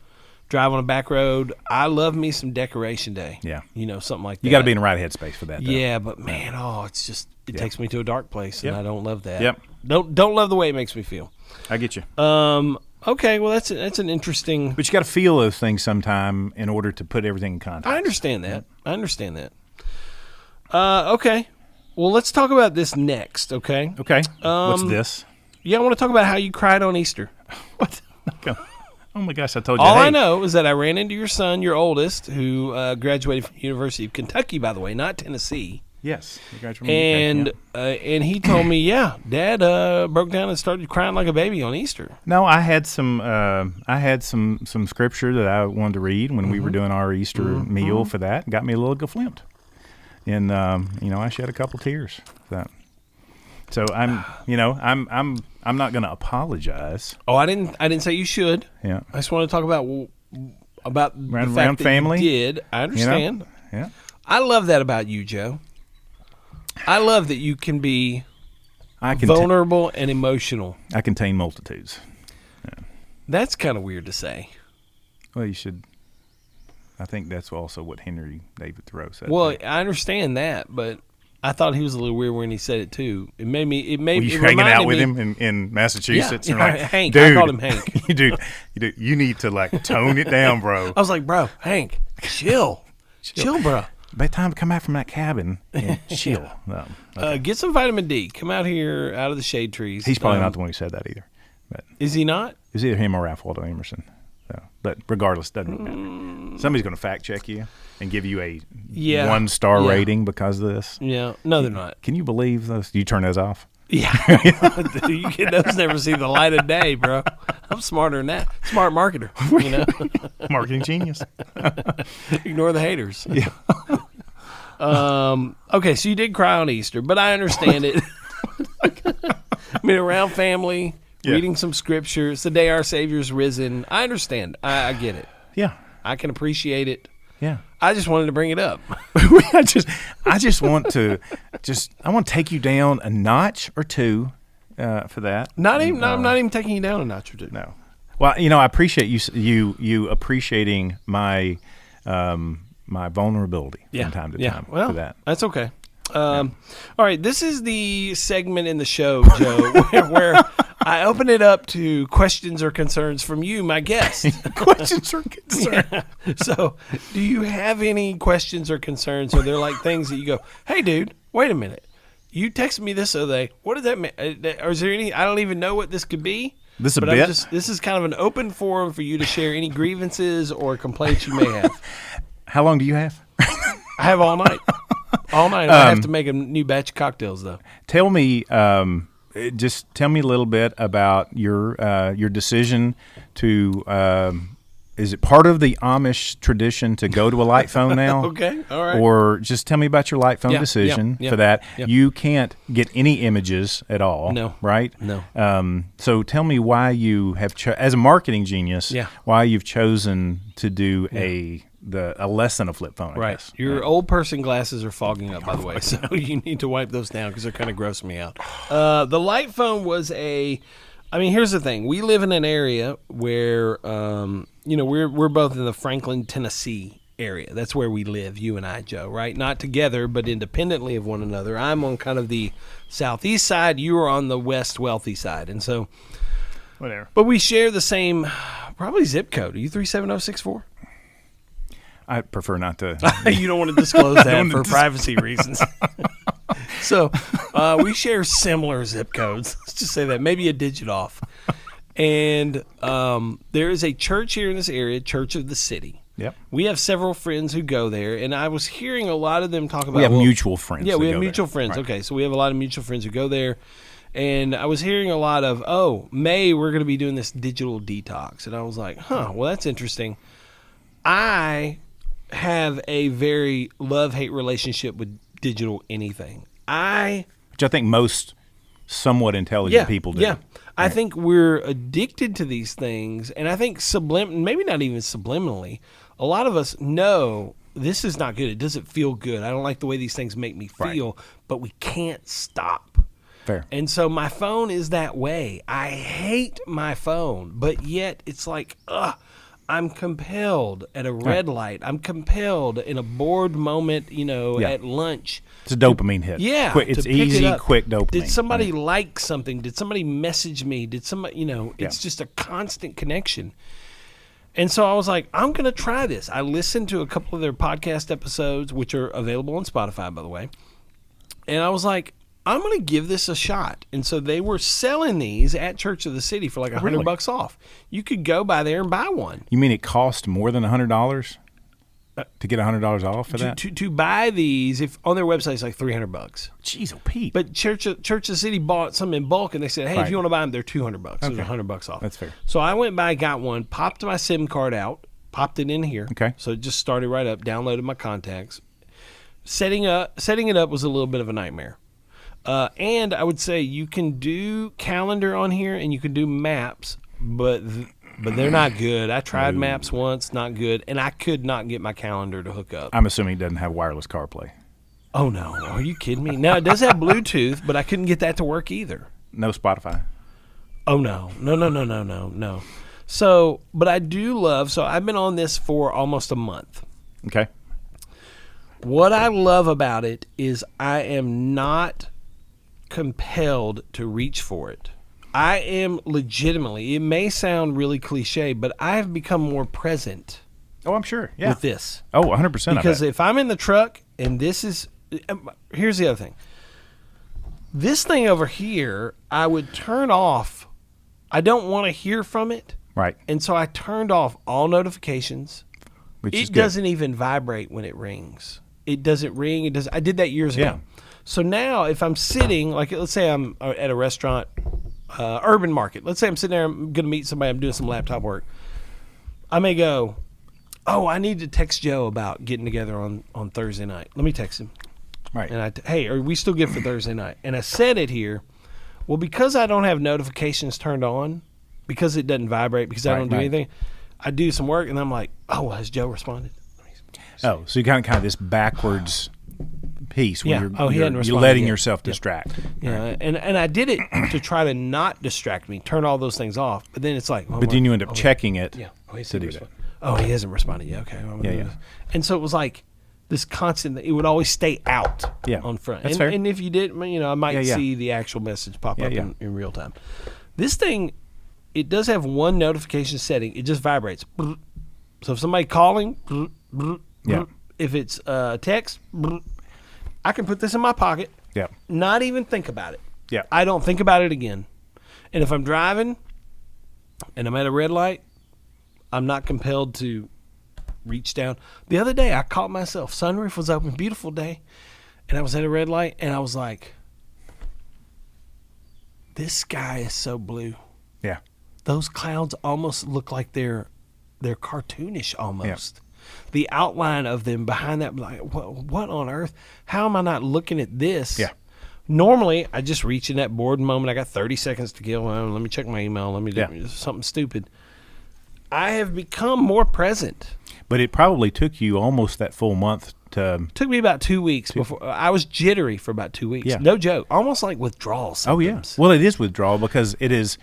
drive on a back road. I love me some Decoration Day. Yeah. Something like that. You got to be in the right headspace for that though. Yeah, but man, it takes me to a dark place, and I don't love that. Yep. Don't love the way it makes me feel. I get you. Okay, well that's an interesting. But you got to feel those things sometime in order to put everything in context. I understand that. Okay. Well, let's talk about this next, okay? Okay. What's this? Yeah, I want to talk about how you cried on Easter. What? Oh my gosh, I told you. All I know is that I ran into your son, your oldest, who graduated from the University of Kentucky, by the way, not Tennessee. Yes. You guys And he told me, yeah, Dad broke down and started crying like a baby on Easter. No, I had some scripture that I wanted to read when we were doing our Easter meal for that. Got me a little geflimped, and I shed a couple tears for that. So I'm not going to apologize. Oh, I didn't say you should. Yeah, I just want to talk about the fact that family. You did. I understand. Yeah, I love that about you, Joe. I love that you can be vulnerable and emotional. I contain multitudes. Yeah. That's kind of weird to say. Well, you should. I think that's also what Henry David Thoreau said. Well, I understand that, but I thought he was a little weird when he said it too. It made me. Were you hanging out with him in Massachusetts? Yeah, and like, Hank. Dude, I called him Hank. You need to like tone it down, bro. I was like, bro, Hank, chill, bro. By the time I come out from that cabin, chill. Okay. Get some vitamin D. Come out here out of the shade trees. He's probably not the one who said that either. But is he not? It's either him or Ralph Waldo Emerson. So, but regardless, doesn't matter. Somebody's going to fact check you and give you a 1-star rating because of this. Yeah. No, they're not. Can you believe those? Do you turn those off? Yeah. Those never see the light of day, bro. I'm smarter than that. Smart marketer, Marketing genius. Ignore the haters. Yeah. Okay, so you did cry on Easter, but I understand it. I mean, around family, reading some scripture. It's the day our Savior's risen. I understand. I get it. Yeah. I can appreciate it. Yeah. I just wanted to bring it up. I just want to I want to take you down a notch or two for that. I'm not even taking you down a notch or two. No. Well, I appreciate you appreciating my my vulnerability from time to time for that. That's okay. All right, this is the segment in the show, Joe, where I open it up to questions or concerns from you, my guest. Questions or concerns. Yeah. So, do you have any questions or concerns? Or they're like things that you go, hey, dude, wait a minute. You texted me this other day. What does that mean? Or is there any? I don't even know what this could be. This is a bit. This is kind of an open forum for you to share any grievances or complaints you may have. How long do you have? I have all night. All night. I have to make a new batch of cocktails, though. Tell me, just tell me a little bit about your decision to. Is it part of the Amish tradition to go to a light phone now? Okay, all right. Or just tell me about your light phone decision for that. Yeah. You can't get any images at all, no, right? No. So tell me why you have, as a marketing genius, why you've chosen to do a less than a flip phone. I guess. Your old person glasses are fogging up, by the way, so you need to wipe those down because they're kind of grossing me out. The light phone was here's the thing. We live in an area where, we're both in the Franklin, Tennessee area. That's where we live, you and I, Joe, right? Not together, but independently of one another. I'm on kind of the southeast side. You are on the west wealthy side. And so, whatever. But we share the same, probably zip code. Are you 37064? I prefer not to. You don't want to disclose that for privacy reasons. So we share similar zip codes. Let's just say that. Maybe a digit off. And there is a church here in this area, Church of the City. Yep. We have several friends who go there, and I was hearing a lot of them talk about... We have mutual friends. Yeah, we have go mutual there. friends. Right. Okay, so we have a lot of mutual friends who go there. And I was hearing a lot of, May, we're going to be doing this digital detox. And I was like, well, that's interesting. I have a very love-hate relationship with digital anything. Which I think most somewhat intelligent people do. Yeah. I think we're addicted to these things. And I think maybe not even subliminally, a lot of us know this is not good. It doesn't feel good. I don't like the way these things make me feel, but we can't stop. Fair. And so my phone is that way. I hate my phone, but yet it's like, I'm compelled at a red light. I'm compelled in a bored moment, at lunch. It's a dopamine hit. Yeah. It's easy, quick dopamine. Did somebody like something? Did somebody message me? Did somebody, it's just a constant connection. And so I was like, I'm going to try this. I listened to a couple of their podcast episodes, which are available on Spotify, by the way. And I was like, I'm going to give this a shot. And so they were selling these at Church of the City for like $100 off. You could go by there and buy one. You mean it cost more than $100 to get $100 off for that? To buy these, if on their website, it's like $300. Jeez, oh Pete. But Church of the City bought some in bulk, and they said, hey, if you want to buy them, they're $200. Okay. So $100 off. That's fair. So I went by, got one, popped my SIM card out, popped it in here. Okay. So it just started right up, downloaded my contacts. Setting it up was a little bit of a nightmare. And I would say you can do calendar on here and you can do maps, but they're not good. I tried maps once, not good, and I could not get my calendar to hook up. I'm assuming it doesn't have wireless CarPlay. Oh, no. Are you kidding me? Now, it does have Bluetooth, but I couldn't get that to work either. No Spotify. Oh, no. No. So, but I do love, so I've been on this for almost a month. Okay. What I love about it is I am not compelled to reach for it. I am legitimately, it may sound really cliche, but I have become more present. Oh, I'm sure. Yeah. With this. Oh, 100%. Because if I'm in the truck and here's the other thing. This thing over here, I would turn off. I don't want to hear from it. Right. And so I turned off all notifications. It doesn't even vibrate when it rings. It doesn't ring. I did that years ago. So now if I'm sitting, like let's say I'm at a restaurant, Urban Market. Let's say I'm sitting there, I'm going to meet somebody, I'm doing some laptop work. I may go, I need to text Joe about getting together on Thursday night. Let me text him. Right. And hey, are we still good for Thursday night? And I said it here. Well, because I don't have notifications turned on, because it doesn't vibrate, because I don't do anything, I do some work, and I'm like, has Joe responded? Oh, so you kind of this backwards piece where you're letting yourself distract. Yeah, right. and I did it to try to not distract me, turn all those things off. But then it's like, but then you end up checking it. Yeah. To do that. He hasn't responded yet. Okay. Yeah. And so it was like this constant. It would always stay out. On front. That's fair. And if you did, I might see the actual message pop up in real time. This thing, it does have one notification setting. It just vibrates. So if somebody calling, if it's text, I can put this in my pocket. Yeah. Not even think about it. Yeah. I don't think about it again. And if I'm driving and I'm at a red light, I'm not compelled to reach down. The other day I caught myself. Sunroof was open, beautiful day, and I was at a red light and I was like, this sky is so blue. Yeah. Those clouds almost look like they're cartoonish almost. Yeah. The outline of them behind that, like, what on earth? How am I not looking at this? Yeah. Normally, I just reach in that bored moment. I got 30 seconds to kill. Let me check my email. Let me do something stupid. I have become more present. But it probably took you almost that full month to... Took me about 2 weeks before. I was jittery for about 2 weeks. Yeah. No joke. Almost like withdrawal symptoms. Oh, yeah. Well, it is withdrawal because it is,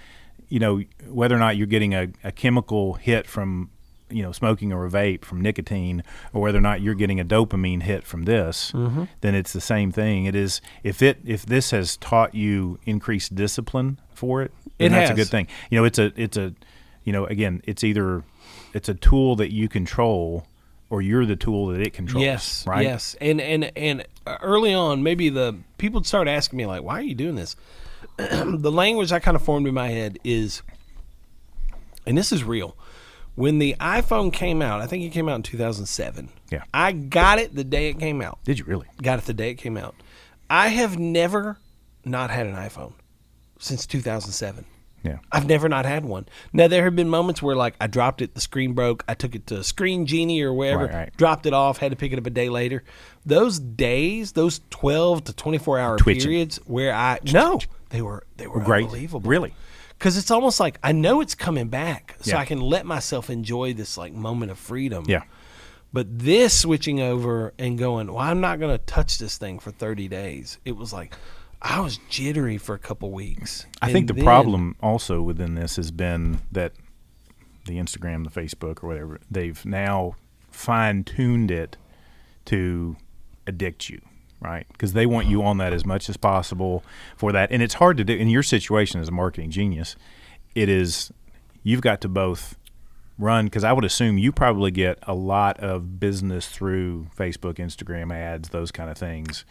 whether or not you're getting a chemical hit from... smoking or a vape from nicotine, or whether or not you're getting a dopamine hit from this, then it's the same thing. It is if this has taught you increased discipline for it, then that's a good thing. It's a again, it's either it's a tool that you control or you're the tool that it controls. Yes, right? yes. And early on, maybe the people would start asking me, like, why are you doing this? The language I kind of formed in my head is, and this is real, when the iPhone came out, I think it came out in 2007. Yeah. I got it the day it came out. Did you really? Got it the day it came out. I have never not had an iPhone since 2007. Yeah. I've never not had one. Now, there have been moments where, like, I dropped it, the screen broke, I took it to Screen Genie or wherever, Right. dropped it off, had to pick it up a day later. Those days, those 12 to 24-hour Twitching. periods where they were Great. unbelievable. Really? Because it's almost like I know it's coming back, so Yeah. I can let myself enjoy this, like, moment of freedom. Yeah. But this switching over and going, well, I'm not going to touch this thing for 30 days. It was like, I was jittery for a couple weeks. I think the problem also within this has been that the Instagram, the Facebook, or whatever, they've now fine-tuned it to addict you, right? Because they want you on that as much as possible for that. And it's hard to do. In your situation as a marketing genius, you've got to both run, because I would assume you probably get a lot of business through Facebook, Instagram ads, those kind of things.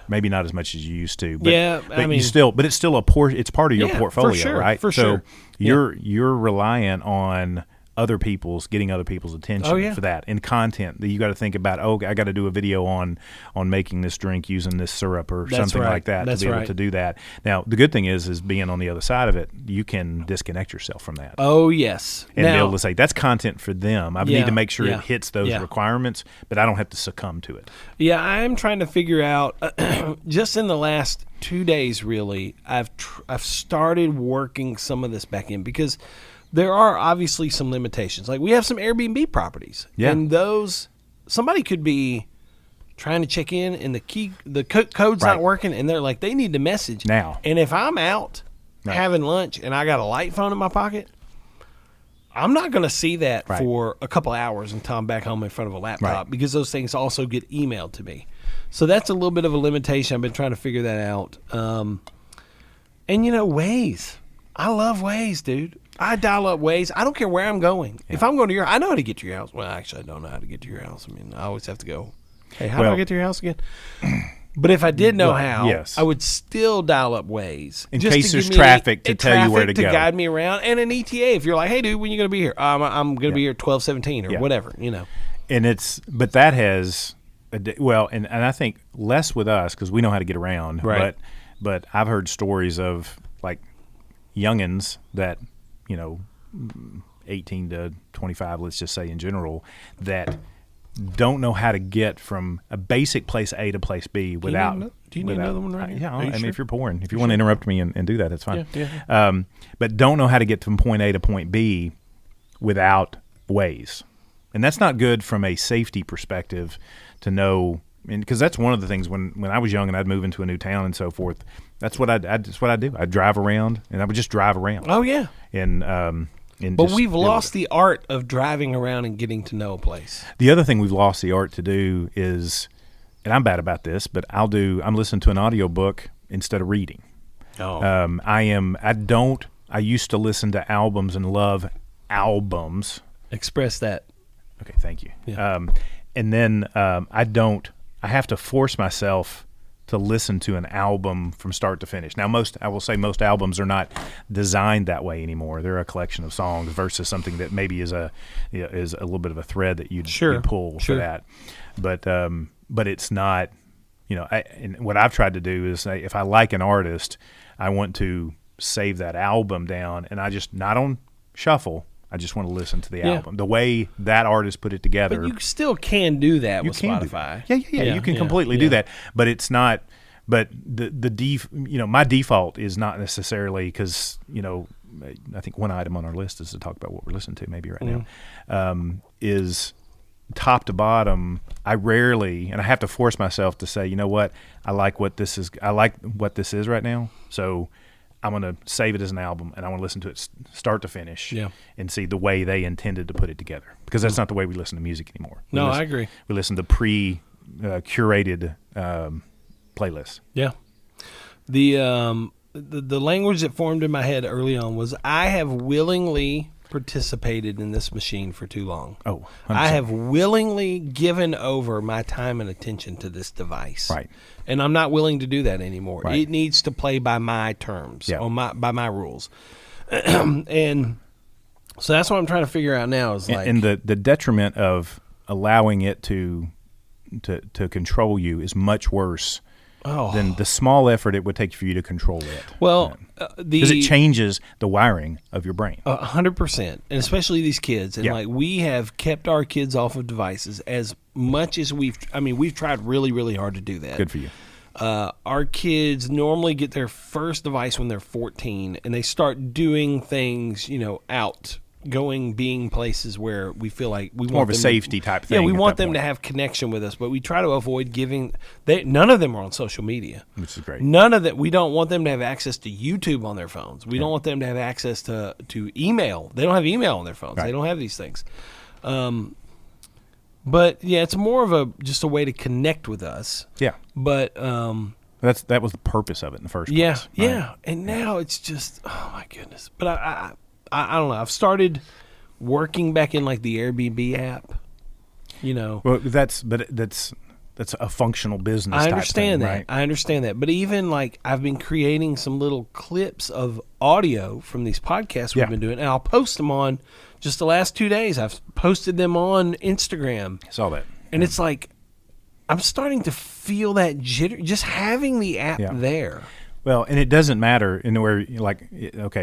Maybe not as much as you used to, but, yeah, but I mean, it's still it's part of your portfolio, for sure, right? For so sure. you're reliant on getting other people's attention for that, and content that you got to think about. Oh, I got to do a video on making this drink using this syrup or something like that to be able to do that. Now, the good thing is being on the other side of it, you can disconnect yourself from that. Oh, yes. And be able to say, that's content for them. I need to make sure it hits those requirements, but I don't have to succumb to it. Yeah, I'm trying to figure out, just in the last 2 days, really, I've started working some of this back in, because there are obviously some limitations. Like, we have some Airbnb properties. Yeah. And somebody could be trying to check in and the code's not working, and they're like, they need the message now. And if I'm out having lunch and I got a light phone in my pocket, I'm not going to see that for a couple hours until I'm back home in front of a laptop, because those things also get emailed to me. So that's a little bit of a limitation. I've been trying to figure that out. And, Waze. I love Waze, dude. I dial up Waze. I don't care where I'm going. Yeah. If I'm going to I know how to get to your house. Well, actually, I don't know how to get to your house. I mean, I always have to go, hey, how do I get to your house again? But if I did know how, I would still dial up Waze. In case there's traffic to tell you where to go. To guide me around. And an ETA, if you're like, hey, dude, when are you going to be here? I'm going to be here at 12:17 or whatever, And but that has, and I think less with us because we know how to get around. Right. But I've heard stories of, like, youngins that, 18 to 25, let's just say in general, that don't know how to get from a basic place A to place B without. Do you need another one right now? Yeah, I mean, if you're pouring, if you want to interrupt me and do that, that's fine. Yeah. But don't know how to get from point A to point B without Waze, and that's not good from a safety perspective to know. Because that's one of the things when I was young and I'd move into a new town and so forth. That's what I do. I'd drive around and I would just drive around. Oh yeah. But we've lost the art of driving around and getting to know a place. The other thing we've lost the art to do is, and I'm bad about this, but I'm listening to an audiobook instead of reading. Oh. I used to listen to albums and love albums. Express that. Okay, thank you. Yeah. And then I have to force myself to listen to an album from start to finish. Now, I will say most albums are not designed that way anymore. They're a collection of songs versus something that maybe is a little bit of a thread that you'd pull for that. But it's not, and what I've tried to do is say, if I like an artist, I want to save that album down, and I just, not on shuffle, I just want to listen to the album. The way that artist put it together. But you still can do that with Spotify. Yeah. You can completely do that. But it's not. But my default is not necessarily because I think one item on our list is to talk about what we're listening to maybe right now. Is top to bottom. I rarely, and I have to force myself to say, you know what, I like what this is right now. So I'm going to save it as an album, and I want to listen to it start to finish and see the way they intended to put it together. Because that's not the way we listen to music anymore. I agree. We listen to curated playlists. Yeah. The language that formed in my head early on was I have willingly participated in this machine for too long. Oh, 100%. I have willingly given over my time and attention to this device. Right. And I'm not willing to do that anymore. Right. It needs to play by my terms, Yeah. by my rules. And so that's what I'm trying to figure out now is like... And the detriment of allowing it to control you is much worse than the small effort it would take for you to control it. Well, because it changes the wiring of your brain. 100%, and especially these kids. And like we have kept our kids off of devices as much as we've tried really, really hard to do that. Good for you. Our kids normally get their first device when they're 14, and they start doing things, being places where we feel like we want more of a them safety type thing. Yeah, we want them point. to have connection with us, but we try to avoid giving. None of them are on social media, which is great. None of that. We don't want them to have access to YouTube on their phones. We don't want them to have access to email. They don't have email on their phones. Right. They don't have these things. But yeah, it's more of just a way to connect with us. Yeah, but that was the purpose of it in the first place. Yeah, right? yeah. And now it's just, oh my goodness. But I don't know. I've started working back in like the Airbnb app. Well, that's a functional business. I understand type thing, that. right? I understand that. But even like I've been creating some little clips of audio from these podcasts we've been doing, and I'll post them on just the last 2 days. I've posted them on Instagram. I saw that. And it's like I'm starting to feel that jitter just having the app there. Well, and it doesn't matter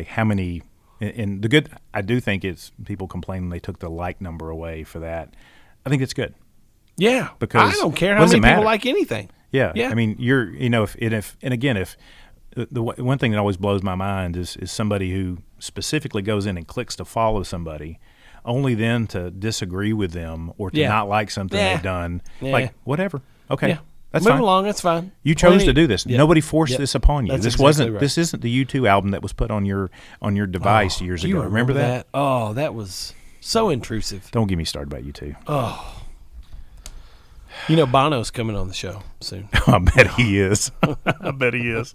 how many. And the good, I do think it's people complaining they took the like number away for that. I think it's good. Yeah, because I don't care how many people like anything. Yeah, I mean, if the one thing that always blows my mind is somebody who specifically goes in and clicks to follow somebody, only then to disagree with them or to not like something they've done. Yeah. Like whatever, okay. Yeah. That's Move fine. along. That's fine. You chose to do this. Yep. Nobody forced this upon you. That's This exactly wasn't. right. This isn't the U2 album that was put on your device years ago. You remember that? Oh, that was so intrusive. Don't get me started about U2. Oh, Bono's coming on the show soon. I bet he is. I bet he is.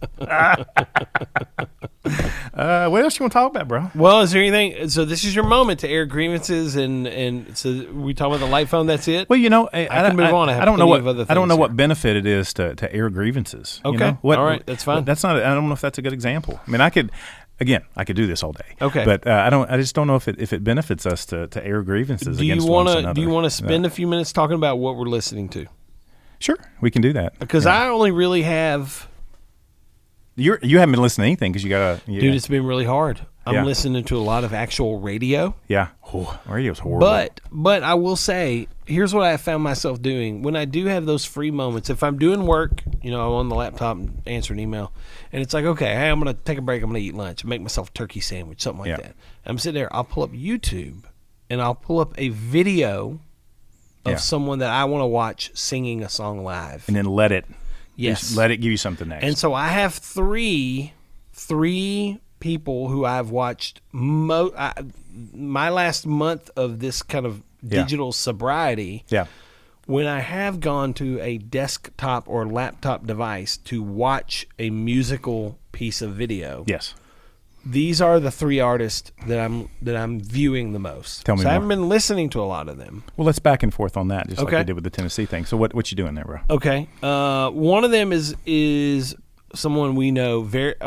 What else you want to talk about, bro? Well, is there anything? So this is your moment to air grievances, and so we talk about the light phone. That's it. Well, I can move on. I don't know what other I don't know things what here. benefit it is to air grievances. Okay, All right, that's fine. That's not. I don't know if that's a good example. I mean, I could do this all day. Okay, but I just don't know if it benefits us to air grievances. Do against you want to? Do you want to spend a few minutes talking about what we're listening to? Sure, we can do that. Because I only really have. You haven't been listening to anything because you got to. Dude, it's been really hard. I'm listening to a lot of actual radio. Yeah, radio's horrible. But I will say, here's what I found myself doing when I do have those free moments. If I'm doing work, I'm on the laptop and answer an email, and it's like, okay, hey, I'm gonna take a break. I'm gonna eat lunch, make myself a turkey sandwich, something like that. I'm sitting there. I'll pull up YouTube, and I'll pull up a video of someone that I want to watch singing a song live, and then let it give you something next. And so I have three people who I've watched my last month of this kind of digital sobriety. Yeah. When I have gone to a desktop or laptop device to watch a musical piece of video. Yes. These are the three artists that I'm viewing the most. Tell me more. I haven't been listening to a lot of them. Well, let's back and forth on that, just like I did with the Tennessee thing. So what you doing there, bro? Okay. One of them is someone we know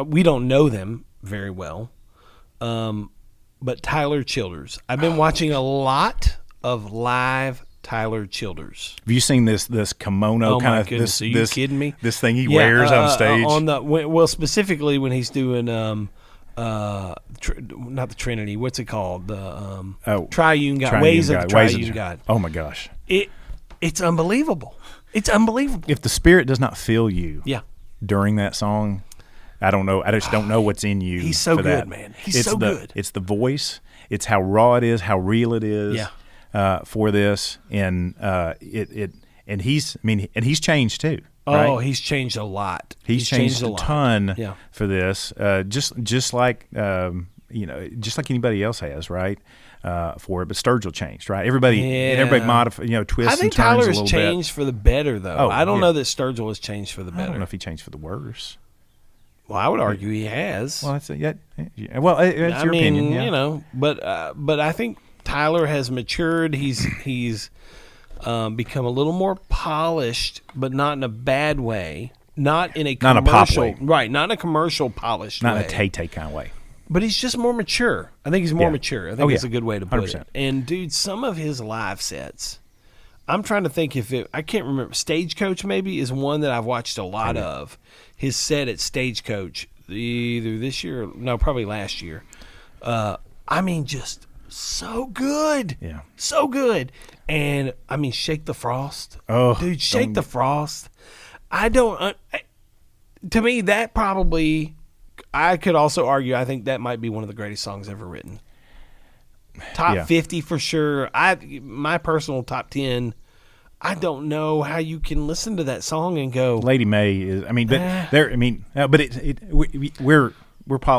we don't know them very well, but Tyler Childers. I've been watching a lot of live Tyler Childers. Have you seen this kimono kind of goodness. Are you kidding me? This thing he wears on stage? Specifically when he's doing not the Trinity. What's it called? The Triune God. Ways of the Triune God. Oh my gosh! It's unbelievable. It's unbelievable. If the Spirit does not fill you, yeah. during that song, I don't know. I just don't know what's in you. He's so for good, that. man. He's so good. It's the voice. It's how raw it is, how real it is. Yeah. For this, and and he's changed too. Right? Oh, he's changed a lot. He's changed a ton for this. Just like anybody else has, right? For it, but Sturgill changed, right? Everybody modified, twists. I think and turns Tyler a has little changed bit. for the better, though. I don't know that Sturgill has changed for the better. I don't know if he changed for the worse. Well, I would argue he has. Well, that's Well, it's your opinion. Yeah. You know, but I think Tyler has matured. He's become a little more polished, but not in a bad way. Not in a commercial, not a pop way. Right? Not in a commercial polished Not way. in a Tay-Tay kind of way. But he's just more mature. I think he's more mature. I think that's a good way to put 100%. it. And dude, some of his live sets, I'm trying to think I can't remember. Stagecoach maybe is one that I've watched a lot of. His set at Stagecoach either this year, probably last year. I mean, just so good. Yeah. So good. And I mean, Shake the Frost. Oh, dude, Shake the Frost. I don't. To me, that probably. I could also argue. I think that might be one of the greatest songs ever written. Top 50 for sure. My personal top 10. I don't know how you can listen to that song and go. Lady May is. I mean, but there. I mean, but we're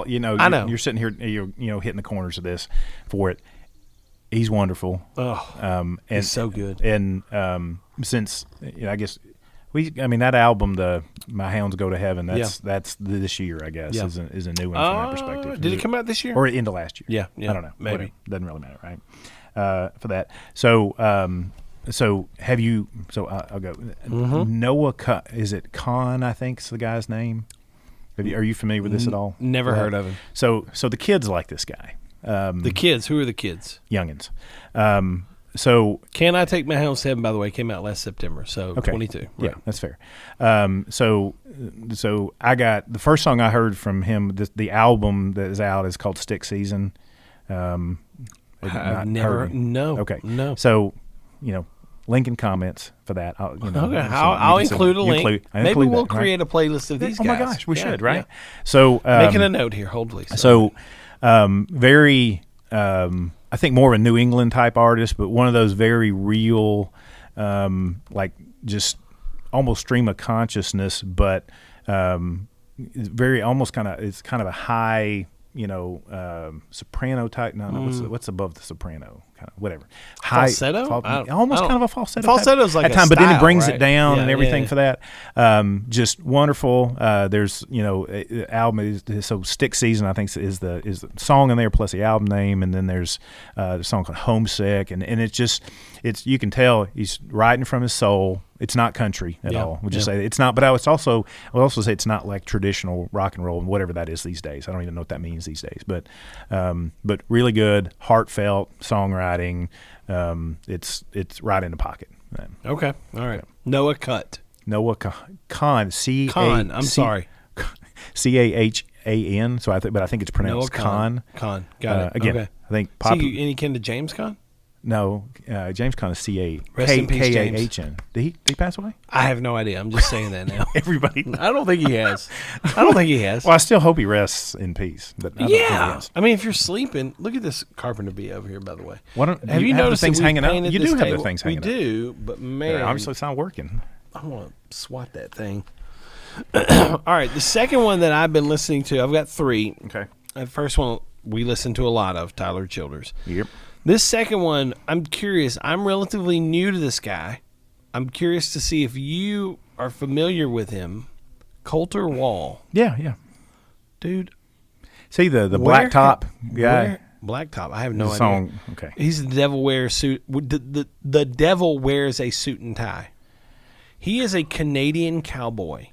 you know. I know. You're sitting here. You're hitting the corners of this for it. He's wonderful. Oh, and he's so good. And since I guess. That album, My Hounds Go to Heaven, that's this year, I guess, is a new one from that perspective. Did it come out this year? Or into last year? Yeah. I don't know. Maybe. Whatever. Doesn't really matter, right? For that. So have you, I'll go. Noah, is it Khan, I think is the guy's name? Are you familiar with this at all? Never heard of him. So the kids like this guy. The kids? Who are the kids? Youngins. So Can I Take My Hounds to Heaven, by the way, came out last September, so 22. Right. Yeah, that's fair. So I got the first song I heard from him. The album that is out is called Stick Season. I've never. No. Okay. No. So Lincoln comments for that. I'll include a link. Maybe we'll create a playlist of these guys. Oh my gosh, we should, right? Yeah. So making a note here. Hold please. So very. I think more of a New England type artist, but one of those very real, like just almost stream of consciousness, but it's very almost it's kind of a high, soprano type. No, what's above the soprano? Kind of whatever. High falsetto, almost kind of a falsetto. Falsetto's like at time, a but then style, it brings right? it down and everything yeah. for that. Just wonderful. There's album is so Stick Season I think is the song in there plus the album name, and then there's the song called Homesick, and it's you can tell he's writing from his soul. It's not country at all. We'll just say it's not. But I'll also say it's not like traditional rock and roll and whatever that is these days. I don't even know what that means these days. But really good, heartfelt songwriting. It's right in the pocket. Okay, all right. Noah Noah Khan. Khan. I'm sorry. Cahan. So but I think it's pronounced Khan. Khan. Got it. Again, okay. I think. Any kin to James Khan? No, James Khan is C-A. Rest in peace, James. K-A-H-N. Did he pass away? I have no idea. I'm just saying that now. Everybody. I don't think he has. I don't think he has. Well, I still hope he rests in peace. But I don't think he has. I mean, if you're sleeping, look at this carpenter bee over here, by the way. Have you noticed the things hanging out? You do have the things hanging out. We do, but man. Obviously, it's not working. I want to swat that thing. All right, the second one that I've been listening to, I've got 3. Okay. The first one we listened to a lot of, Tyler Childers. Yep. This second one, I'm curious. I'm relatively new to this guy. I'm curious to see if you are familiar with him. Coulter Wall. Yeah. Dude. See the black top guy? Black top. I have no idea. Song. Okay. He's the devil wears suit. The devil wears a suit and tie. He is a Canadian cowboy.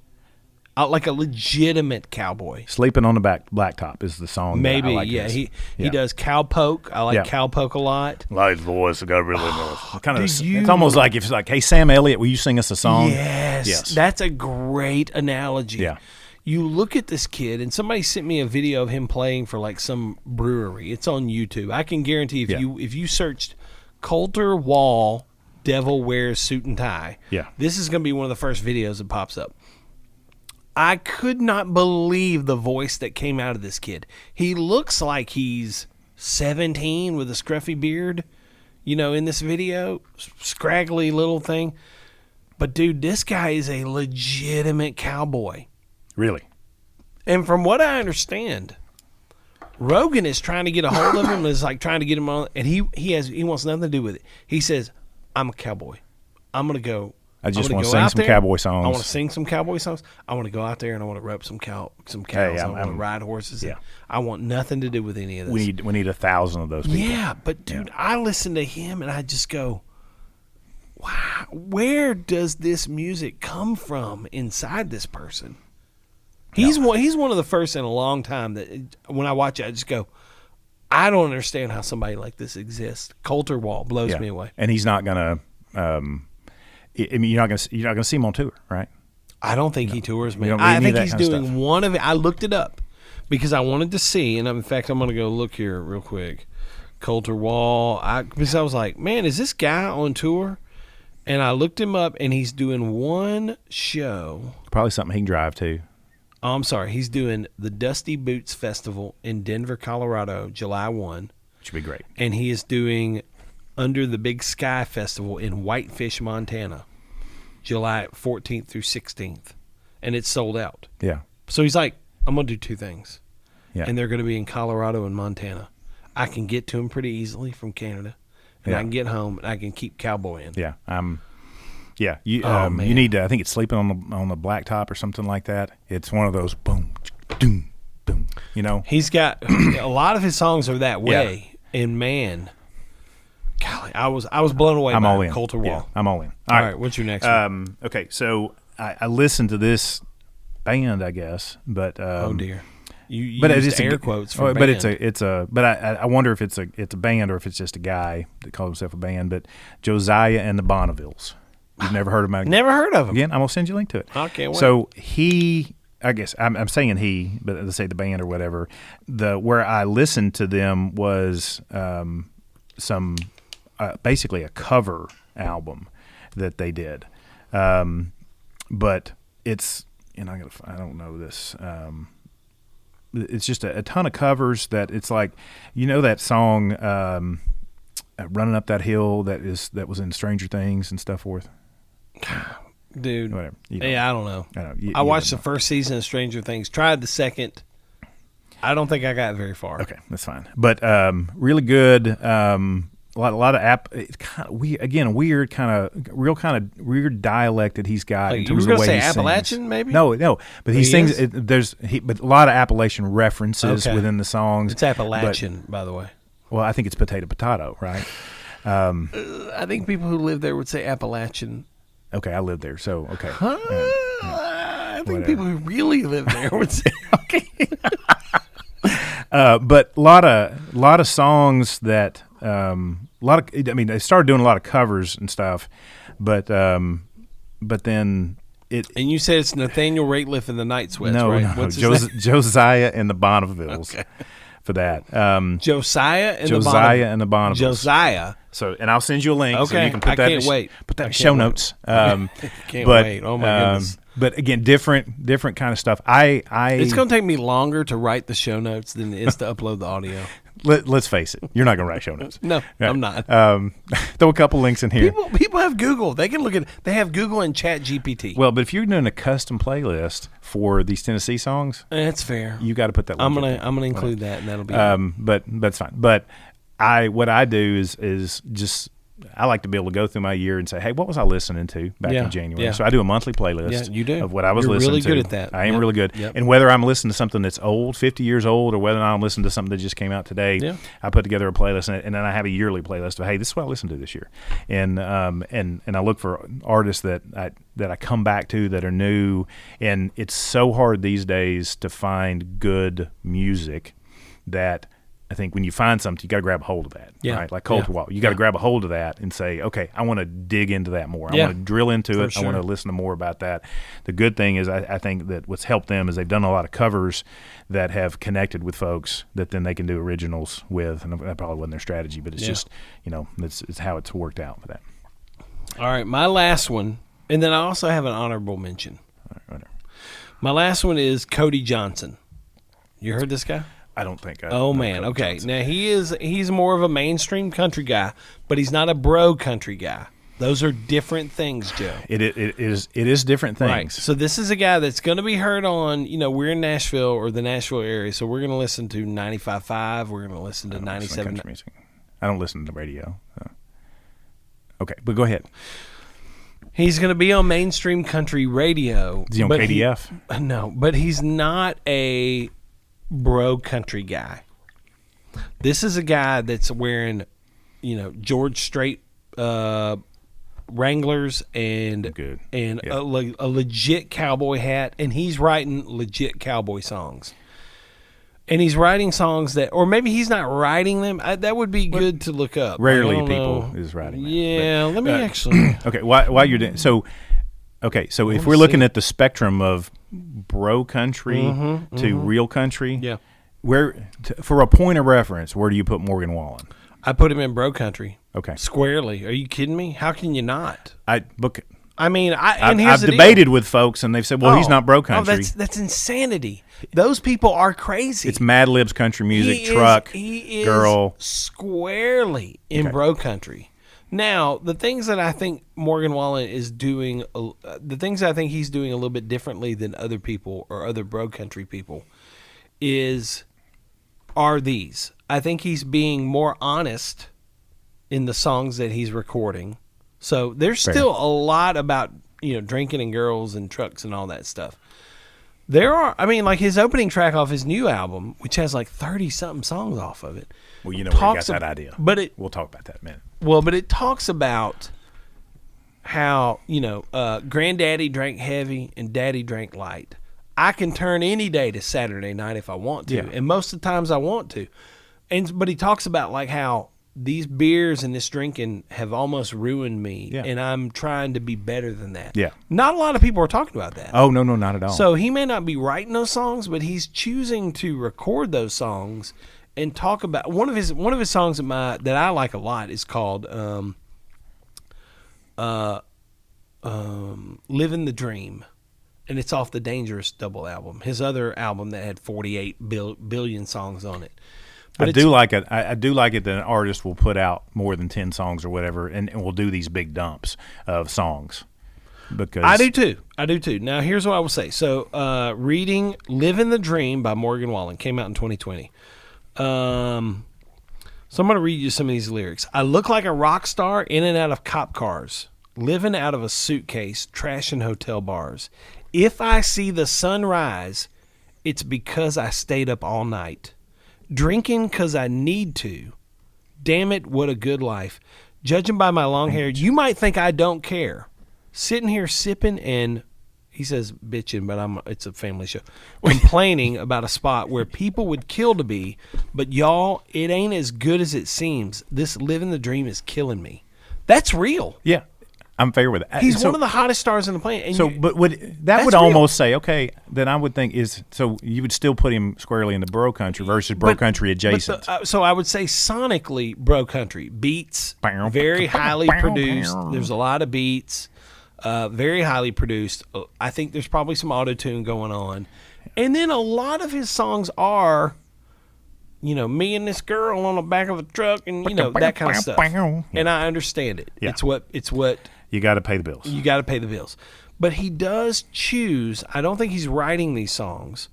Like a legitimate cowboy. Sleeping on the Blacktop is the song. Maybe, like he does cowpoke. I like cowpoke a lot. Like his voice, got really nice. It's almost like if it's like, hey, Sam Elliott, will you sing us a song? Yes. That's a great analogy. Yeah. You look at this kid, and somebody sent me a video of him playing for like some brewery. It's on YouTube. I can guarantee if you searched Coulter Wall, Devil Wears Suit and Tie, this is going to be one of the first videos that pops up. I could not believe the voice that came out of this kid. He looks like he's 17 with a scruffy beard, in this video, scraggly little thing. But dude, this guy is a legitimate cowboy. Really? And from what I understand, Rogan is trying to get a hold of him, is like trying to get him on, and he wants nothing to do with it. He says, I'm a cowboy. I'm going to go. I just want to sing some cowboy songs. I want to sing some cowboy songs. I want to go out there and I want to rep some cows. Hey, I want to ride horses. Yeah. I want nothing to do with any of this. We need 1,000 of those people. Yeah, but dude, I listen to him and I just go, wow, where does this music come from inside this person? He's one of the first in a long time that when I watch it, I just go, I don't understand how somebody like this exists. Coulter Wall blows me away. And he's not gonna. I mean, you're not gonna see him on tour, right? I don't think he tours, man. I think he's doing one of it. I looked it up because I wanted to see, and in fact, I'm going to go look here real quick. Coulter Wall. Because I was like, man, is this guy on tour? And I looked him up, and he's doing one show. Probably something he can drive to. Oh, I'm sorry. He's doing the Dusty Boots Festival in Denver, Colorado, July 1. Should be great. And he is doing Under the Big Sky Festival in Whitefish, Montana, July 14th through 16th. And it's sold out. Yeah. So he's like, I'm going to do two things. Yeah. And they're going to be in Colorado and Montana. I can get to them pretty easily from Canada. And I can get home and I can keep cowboying. Yeah. Yeah. You man. need to, I think it's Sleeping on the Blacktop or something like that. It's one of those boom, doom, boom, you know? He's got a lot of his songs are that way. Yeah. And man, golly, I was blown away by Coulter Wall. Yeah, I'm all in. All right, what's your next one? Okay, so I listened to this band, I guess, but oh dear, you but used it's air quotes for but band. it's a but I wonder if it's a band or if it's just a guy that calls himself a band. But Josiah and the Bonnevilles. You've never heard of him? Never heard of him. Again, I'm gonna send you a link to it. I can't wait. So I guess I'm saying he, but let's say the band or whatever. Where I listened to them was some basically a cover album that they did, but it's I don't know this. It's just a ton of covers that it's like that song "Running Up That Hill" that was in Stranger Things and stuff forth. Dude, whatever. I don't know. I watched the first season of Stranger Things. Tried the second. I don't think I got very far. Okay, that's fine. But really good. A lot of it's kind of weird. Again, weird weird dialect that he's got. Like, in terms you were of the way going to he say Appalachian, sings. maybe? No. But he sings. But a lot of Appalachian references within the songs. It's Appalachian, by the way. Well, I think it's potato, right? I think people who live there would say Appalachian. Okay, I lived there, so okay. I think people who really live there would say okay. But a lot of songs that they started doing a lot of covers and stuff, but then it. And you said it's Nathaniel Rateliff and the Night Sweats, right? No, What's his name? Josiah and the Bonnevilles. Okay. For that, Josiah and the Bonnevilles. Josiah. So, and I'll send you a link. Okay, so you can put that. Can't wait. Put that in show notes. Can't wait. Oh my goodness. But again, different kind of stuff. It's going to take me longer to write the show notes than it is to upload the audio. Let's face it, you're not going to write show notes. No, right. I'm not. Throw a couple links in here. People have Google. They can look at. They have Google and Chat GPT. Well, but if you're doing a custom playlist for these Tennessee songs, that's fair. You got to put that. I'm gonna include that, and that'll be. But that's fine. But what I do is just. I like to be able to go through my year and say, hey, what was I listening to back in January? Yeah. So I do a monthly playlist you do. of what I was listening to. You're really good at that. I am really good. Yep. And whether I'm listening to something that's old, 50 years old, or whether or not I'm listening to something that just came out today, I put together a playlist, and then I have a yearly playlist of, hey, this is what I listened to this year. And I look for artists that I come back to that are new. And it's so hard these days to find good music that – I think when you find something, you got to grab a hold of that, right? Like Coulter Wall. You got to grab a hold of that and say, okay, I want to dig into that more. I want to drill into it. Sure. I want to listen to more about that. The good thing is I think that what's helped them is they've done a lot of covers that have connected with folks that then they can do originals with. And that probably wasn't their strategy, but it's just, it's how it's worked out for that. All right, my last one, and then I also have an honorable mention. All right, whatever. My last one is Cody Johnson. You heard this guy? I don't think. Oh man, okay. Johnson. Now he's more of a mainstream country guy, but he's not a bro country guy. Those are different things, Joe. It is different things. Right. So this is a guy that's going to be heard on. We're in Nashville or the Nashville area, so we're going to listen to 95.5. We're going to listen to 97. I don't listen to the radio. Okay, but go ahead. He's going to be on mainstream country radio. Is he on but KDF? No, but he's not a bro country guy. This is a guy that's wearing, George Strait Wranglers and a legit cowboy hat, and he's writing legit cowboy songs. And he's writing songs that, or maybe he's not writing them. That would be good to look up. Rarely people is writing them. Yeah, let me actually. Okay, while you're doing so if we're looking at the spectrum of bro country to real country, yeah, for a point of reference, where do you put Morgan Wallen? I put him in bro country. Okay, squarely. Are you kidding me? How can you not? I've I've debated with folks, and they've said, "Well, he's not bro country." That's insanity. Those people are crazy. It's Mad Libs country music, He girl, is squarely in bro country. Now, the things that I think Morgan Wallen is doing, the things I think he's doing a little bit differently than other people or other bro country people, are these. I think he's being more honest in the songs that he's recording. So there's still a lot about, drinking and girls and trucks and all that stuff. There are, like his opening track off his new album, which has like 30-something songs off of it. Well, where he got that idea. But we'll talk about that in a minute. Well, but it talks about how, Granddaddy drank heavy and Daddy drank light. I can turn any day to Saturday night if I want to, and most of the times I want to. But he talks about like how these beers and this drinking have almost ruined me, and I'm trying to be better than that. Yeah. Not a lot of people are talking about that. Oh, no, not at all. So he may not be writing those songs, but he's choosing to record those songs and talk about one of his songs that I like a lot is called Living the Dream. And it's off the Dangerous double album. His other album that had 48 billion songs on it. But I do like it. I do like it that an artist will put out more than 10 songs or whatever, and will do these big dumps of songs. Because I do too. Now here's what I will say. So, reading "Living the Dream" by Morgan Wallen came out in 2020. So I'm going to read you some of these lyrics. I look like a rock star in and out of cop cars, living out of a suitcase, trashing hotel bars. If I see the sun rise, it's because I stayed up all night. Drinking because I need to. Damn it, what a good life. Judging by my long hair, you might think I don't care. Sitting here sipping and, he says bitching, but it's a family show, complaining about a spot where people would kill to be, but y'all, it ain't as good as it seems. This living the dream is killing me. That's real. Yeah. I'm fair with it. He's one of the hottest stars on the planet. And but would almost say, okay, then I would think so you would still put him squarely in the bro country versus bro country adjacent. So I would say sonically bro country. Beats, very highly produced. There's a lot of beats, very highly produced. I think there's probably some auto-tune going on. And then a lot of his songs are, me and this girl on the back of a truck and, that kind of stuff. And I understand it. Yeah. It's what you got to pay the bills. You got to pay the bills. But he does choose, I don't think he's writing these songs,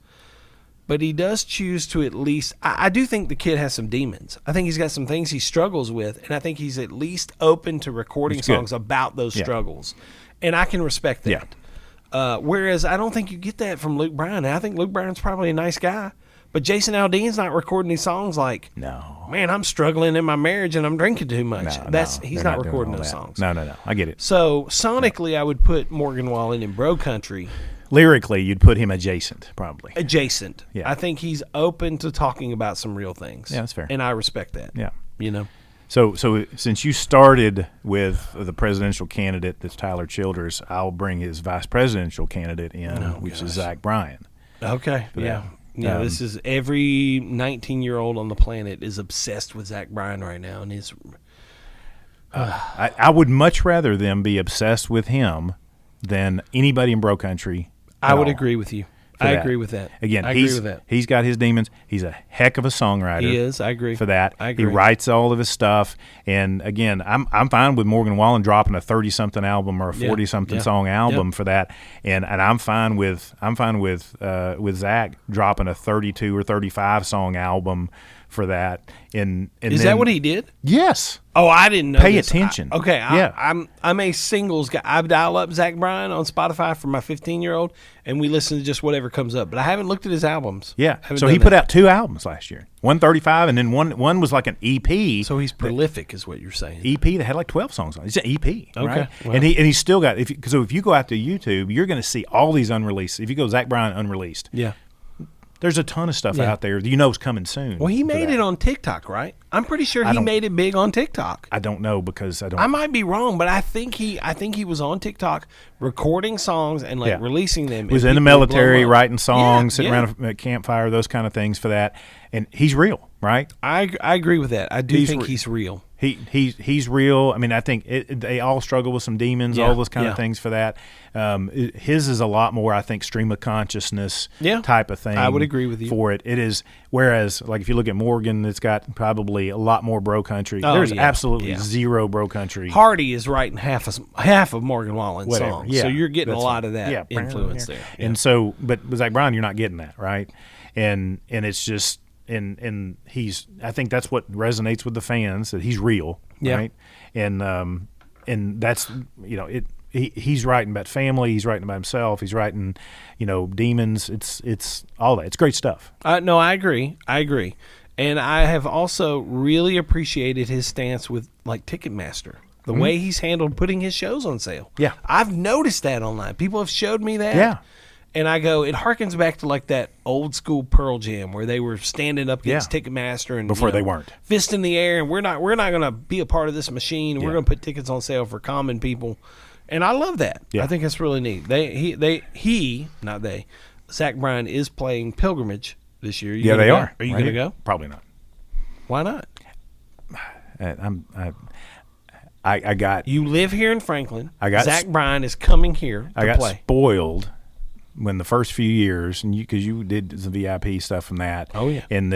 but he does choose to at least, I do think the kid has some demons. I think he's got some things he struggles with, and I think he's at least open to recording songs about those struggles. And I can respect that. Yeah. Whereas I don't think you get that from Luke Bryan. And I think Luke Bryan's probably a nice guy. But Jason Aldean's not recording these songs like, man, I'm struggling in my marriage and I'm drinking too much. He's not recording those songs. No. I get it. So sonically, I would put Morgan Wallen in bro country. Lyrically, you'd put him adjacent, probably. Adjacent. Yeah. I think he's open to talking about some real things. Yeah, that's fair. And I respect that. Yeah. So since you started with the presidential candidate that's Tyler Childers, I'll bring his vice presidential candidate in, which is Zach Bryan. Okay. Yeah. Yeah, this is every 19-year-old on the planet is obsessed with Zach Bryan right now, and I would much rather them be obsessed with him than anybody in bro country. I would agree with you. I agree with that. Again, he's got his demons. He's a heck of a songwriter. He is. I agree for that. I agree. He writes all of his stuff. And again, I'm fine with Morgan Wallen dropping a 30-something album or a 40-something song album for that. And I'm fine with Zach dropping a 32 or 35 song album for that. And Is that what he did? Yes. Oh, I didn't know. Pay this. attention. I'm a singles guy. I dial up Zach Bryan on Spotify for my 15-year-old, and we listen to just whatever comes up. But I haven't looked at his albums. Yeah. So he put out 2 albums last year. 135, and then one was like an EP. So he's prolific, is what you're saying. EP that had like 12 songs on it. It's an EP. Okay. Right? Well. And he's still got. So if you go out to YouTube, you're going to see all these unreleased. If you go Zach Bryan unreleased. Yeah. There's a ton of stuff out there that you know is coming soon. Well, he made it on TikTok, right? I'm pretty sure he made it big on TikTok. I don't know because I don't. I might be wrong, but I think he was on TikTok recording songs and releasing them. He was in the military, writing songs, sitting around a campfire, those kind of things for that. And he's real, right? I agree with that. I do think he's real. He's real. I mean, I think they all struggle with some demons, all those kind of things for that. His is a lot more, I think, stream of consciousness type of thing. I would agree with you. For it. It is, whereas, like, if you look at Morgan, it's got probably a lot more bro country. There's absolutely zero bro country. Hardy is writing half of Morgan Wallen's songs. Yeah, so you're getting a lot of that influence there. Yeah. And so, but with Zach Bryan, you're not getting that, right? And it's just... And I think that's what resonates with the fans, that he's real, right? And that's, he's writing about family, he's writing about himself, he's writing, demons. It's all that. It's great stuff. No, I agree. And I have also really appreciated his stance with like Ticketmaster. The way he's handled putting his shows on sale. Yeah. I've noticed that online. People have showed me that. Yeah. And I go, it harkens back to like that old school Pearl Jam where they were standing up against Ticketmaster and before they weren't, fist in the air, and we're not going to be a part of this machine. And we're going to put tickets on sale for common people, and I love that. Yeah. I think it's really neat. Zach Bryan is playing Pilgrimage this year. They are. Are you going to go? Probably not. Why not? I got. You live here in Franklin. Zach Bryan is coming here to play. I got spoiled when the first few years, and because you did some VIP stuff from that. Oh yeah. And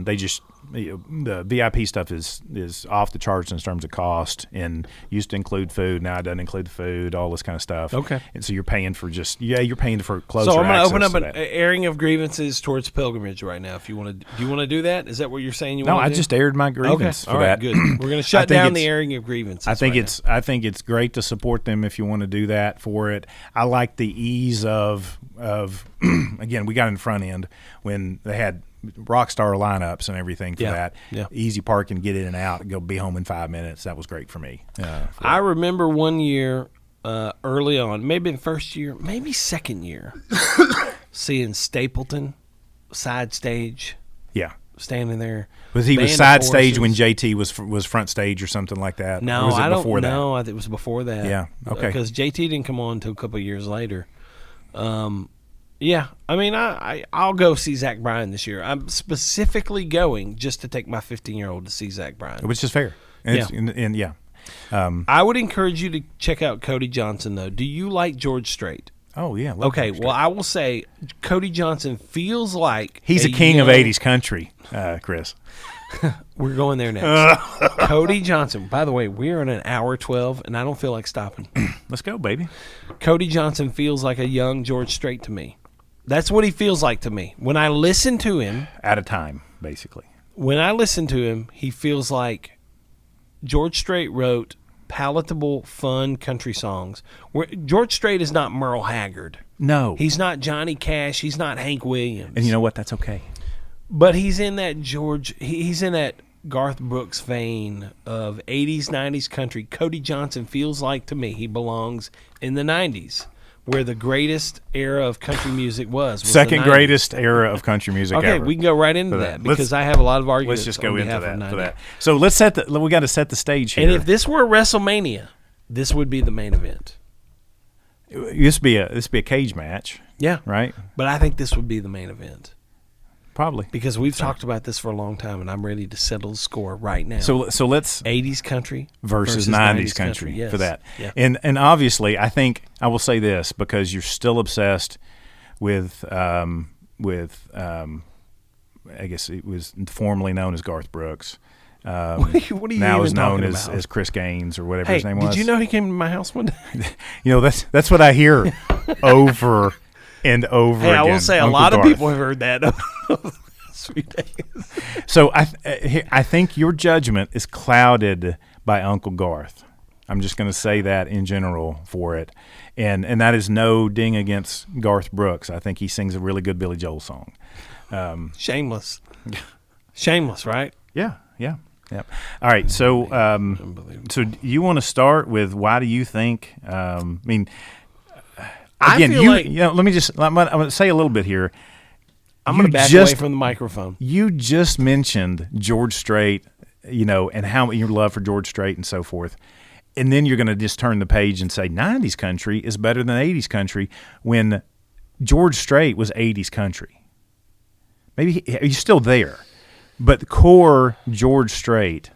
they just the VIP stuff is off the charts in terms of cost, and used to include food. Now it doesn't include the food, all this kind of stuff. Okay. And so you're paying for you're paying for closer. So I'm going to open up an airing of grievances towards Pilgrimage right now. If you want to, do you want to do that? Is that what you're saying? No, I just aired my grievance for all right, that. Good. We're going to shut down the airing of grievances. I think it's great to support them if you want to do that for it. I like the ease of again, we got in the front end when they had rock star lineups and everything for that. Yeah. Easy parking, get in and out, and go be home in 5 minutes. That was great for me. I remember one year early on, maybe in first year, maybe second year, seeing Stapleton side stage. Yeah. Standing there. Was he side stage when JT was front stage or something like that? No, I don't know. I think it was before that. Yeah. Okay. Because JT didn't come on until a couple of years later. Yeah, I mean, I'll go see Zach Bryan this year. I'm specifically going just to take my 15-year-old to see Zach Bryan. Which is fair. And I would encourage you to check out Cody Johnson, though. Do you like George Strait? Oh, yeah. Okay, well, I will say Cody Johnson feels like he's a king of 80s country, Chris. We're going there next. Cody Johnson. By the way, we're in an hour 12, and I don't feel like stopping. Let's go, baby. Cody Johnson feels like a young George Strait to me. That's what he feels like to me. When I listen to him. At a time, basically. When I listen to him, he feels like George Strait wrote palatable, fun country songs. George Strait is not Merle Haggard. No. He's not Johnny Cash. He's not Hank Williams. And you know what? That's okay. But he's in that he's in that Garth Brooks vein of 80s, 90s country. Cody Johnson feels like to me he belongs in the 90s, where the greatest era of country music was second greatest era of country music ever. Okay, we can go right into that because I have a lot of arguments. Let's just go into that for that. So we got to set the stage here. And if this were WrestleMania, this would be the main event. This would be a cage match. Yeah. Right? But I think this would be the main event. Probably. Because we've talked about this for a long time, and I'm ready to settle the score right now. So let's 80s country versus 90s country yes. for that. Yeah. And obviously, I think I will say this because you're still obsessed with I guess it was formerly known as Garth Brooks. What are you now is known about? as Chris Gaines or whatever his name was. Did you know he came to my house one day? That's what I hear over and over again. I will say Uncle a lot Garth. of people have heard that. Sweet Vegas. So I think your judgment is clouded by Uncle Garth. I'm just going to say that in general for it. And that is no ding against Garth Brooks. I think he sings a really good Billy Joel song. Shameless. Shameless, right? Yeah. All right. So so you want to start with why do you think again, I feel like, let me just I'm going to say a little bit here. I'm going to back away from the microphone. You just mentioned George Strait, and how your love for George Strait and so forth. And then you're going to just turn the page and say 90s country is better than 80s country when George Strait was 80s country. Maybe he's still there. But the core George Strait,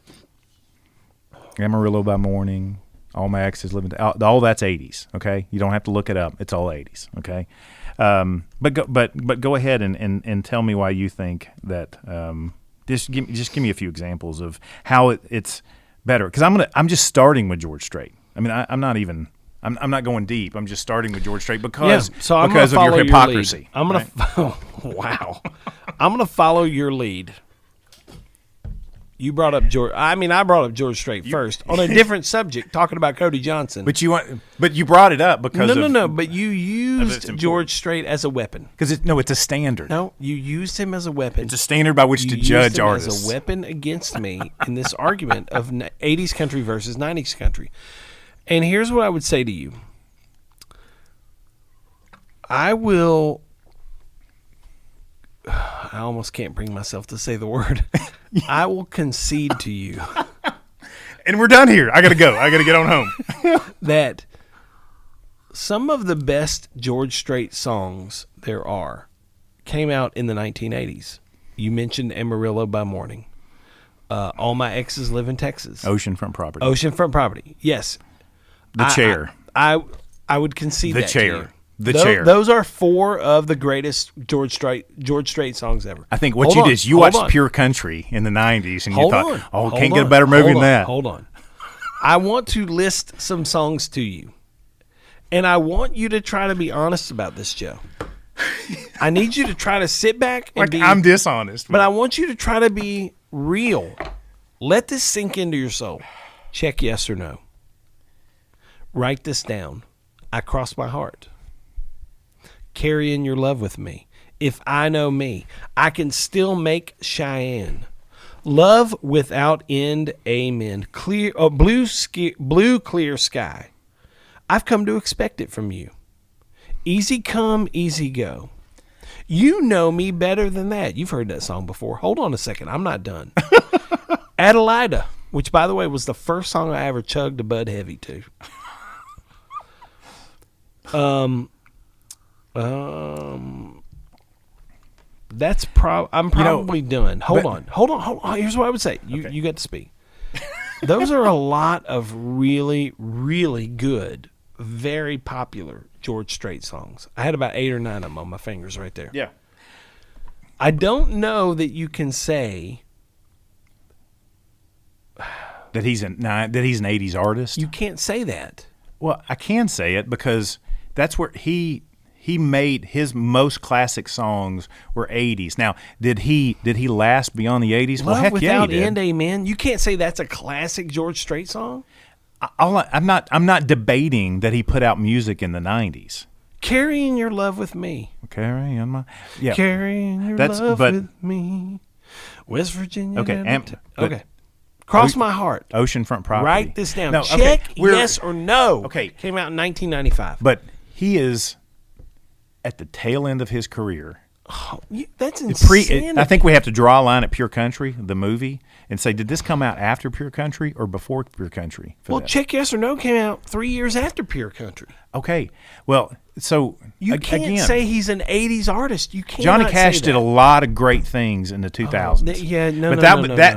Amarillo by Morning, All My Exes Living, all that's 80s, okay? You don't have to look it up. It's all 80s, okay? But go ahead and tell me why you think that. Just give me a few examples of how it's better, because I'm just starting with George Strait. I mean, I'm not going deep. I'm just starting with George Strait because of your hypocrisy. I'm going to wow. I'm going to follow your lead. You brought up George. I brought up George Strait first on a different subject, talking about Cody Johnson. But you brought it up because no. But you used George Strait as a weapon. Because it's a standard. No, you used him as a weapon. It's a standard by which to judge artists. As a weapon against me in this argument of 80s country versus 90s country. And here's what I would say to you. I almost can't bring myself to say the word. I will concede to you. And we're done here. I got to go. I got to get on home. That some of the best George Strait songs there are came out in the 1980s. You mentioned Amarillo by Morning. All My Exes Live in Texas. Oceanfront Property. Oceanfront Property. Yes. The Chair. I would concede the that chair. to you. The Chair. Those are four of the greatest George Strait songs ever. I think what you did is you watched Pure Country in the 90s and you thought, can't get a better movie than that. Hold on. I want to list some songs to you. And I want you to try to be honest about this, Joe. I need you to try to sit back and be... I'm dishonest. But I want you to try to be real. Let this sink into your soul. Check yes or no. Write this down. I cross my heart. Carrying Your Love with Me. If I Know Me. I Can Still Make Cheyenne. Love Without End. Amen. Blue Clear Sky. I've Come to Expect It From You. Easy Come, Easy Go. You Know Me Better Than That. You've heard that song before. Hold on a second. I'm not done. Adelaida, which, by the way, was the first song I ever chugged a Bud Heavy to. That's I'm probably done. Hold on. Here's what I would say. You get to speak. Those are a lot of really, really good, very popular George Strait songs. I had about 8 or 9 of them on my fingers right there. Yeah. I don't know that you can say that he's an 80s artist. You can't say that. Well, I can say it because that's where he made his most classic songs were 80s. Now, did he last beyond the 80s? Well, heck yeah, he did. End, Amen. You can't say that's a classic George Strait song. I'm not debating that he put out music in the 90s. Carrying Your Love with Me. Carrying Your love with me. West Virginia. Okay. Cross my heart. Oceanfront Property. Write this down. No, Check yes or no. Okay. Came out in 1995. But he is at the tail end of his career. Oh, that's insane. I think we have to draw a line at Pure Country, the movie, and say, did this come out after Pure Country or before Pure Country? Well, Check Yes or No came out 3 years after Pure Country. Okay. Well, so you can't say he's an 80s artist. You can't. Johnny Cash did a lot of great things in the 2000s.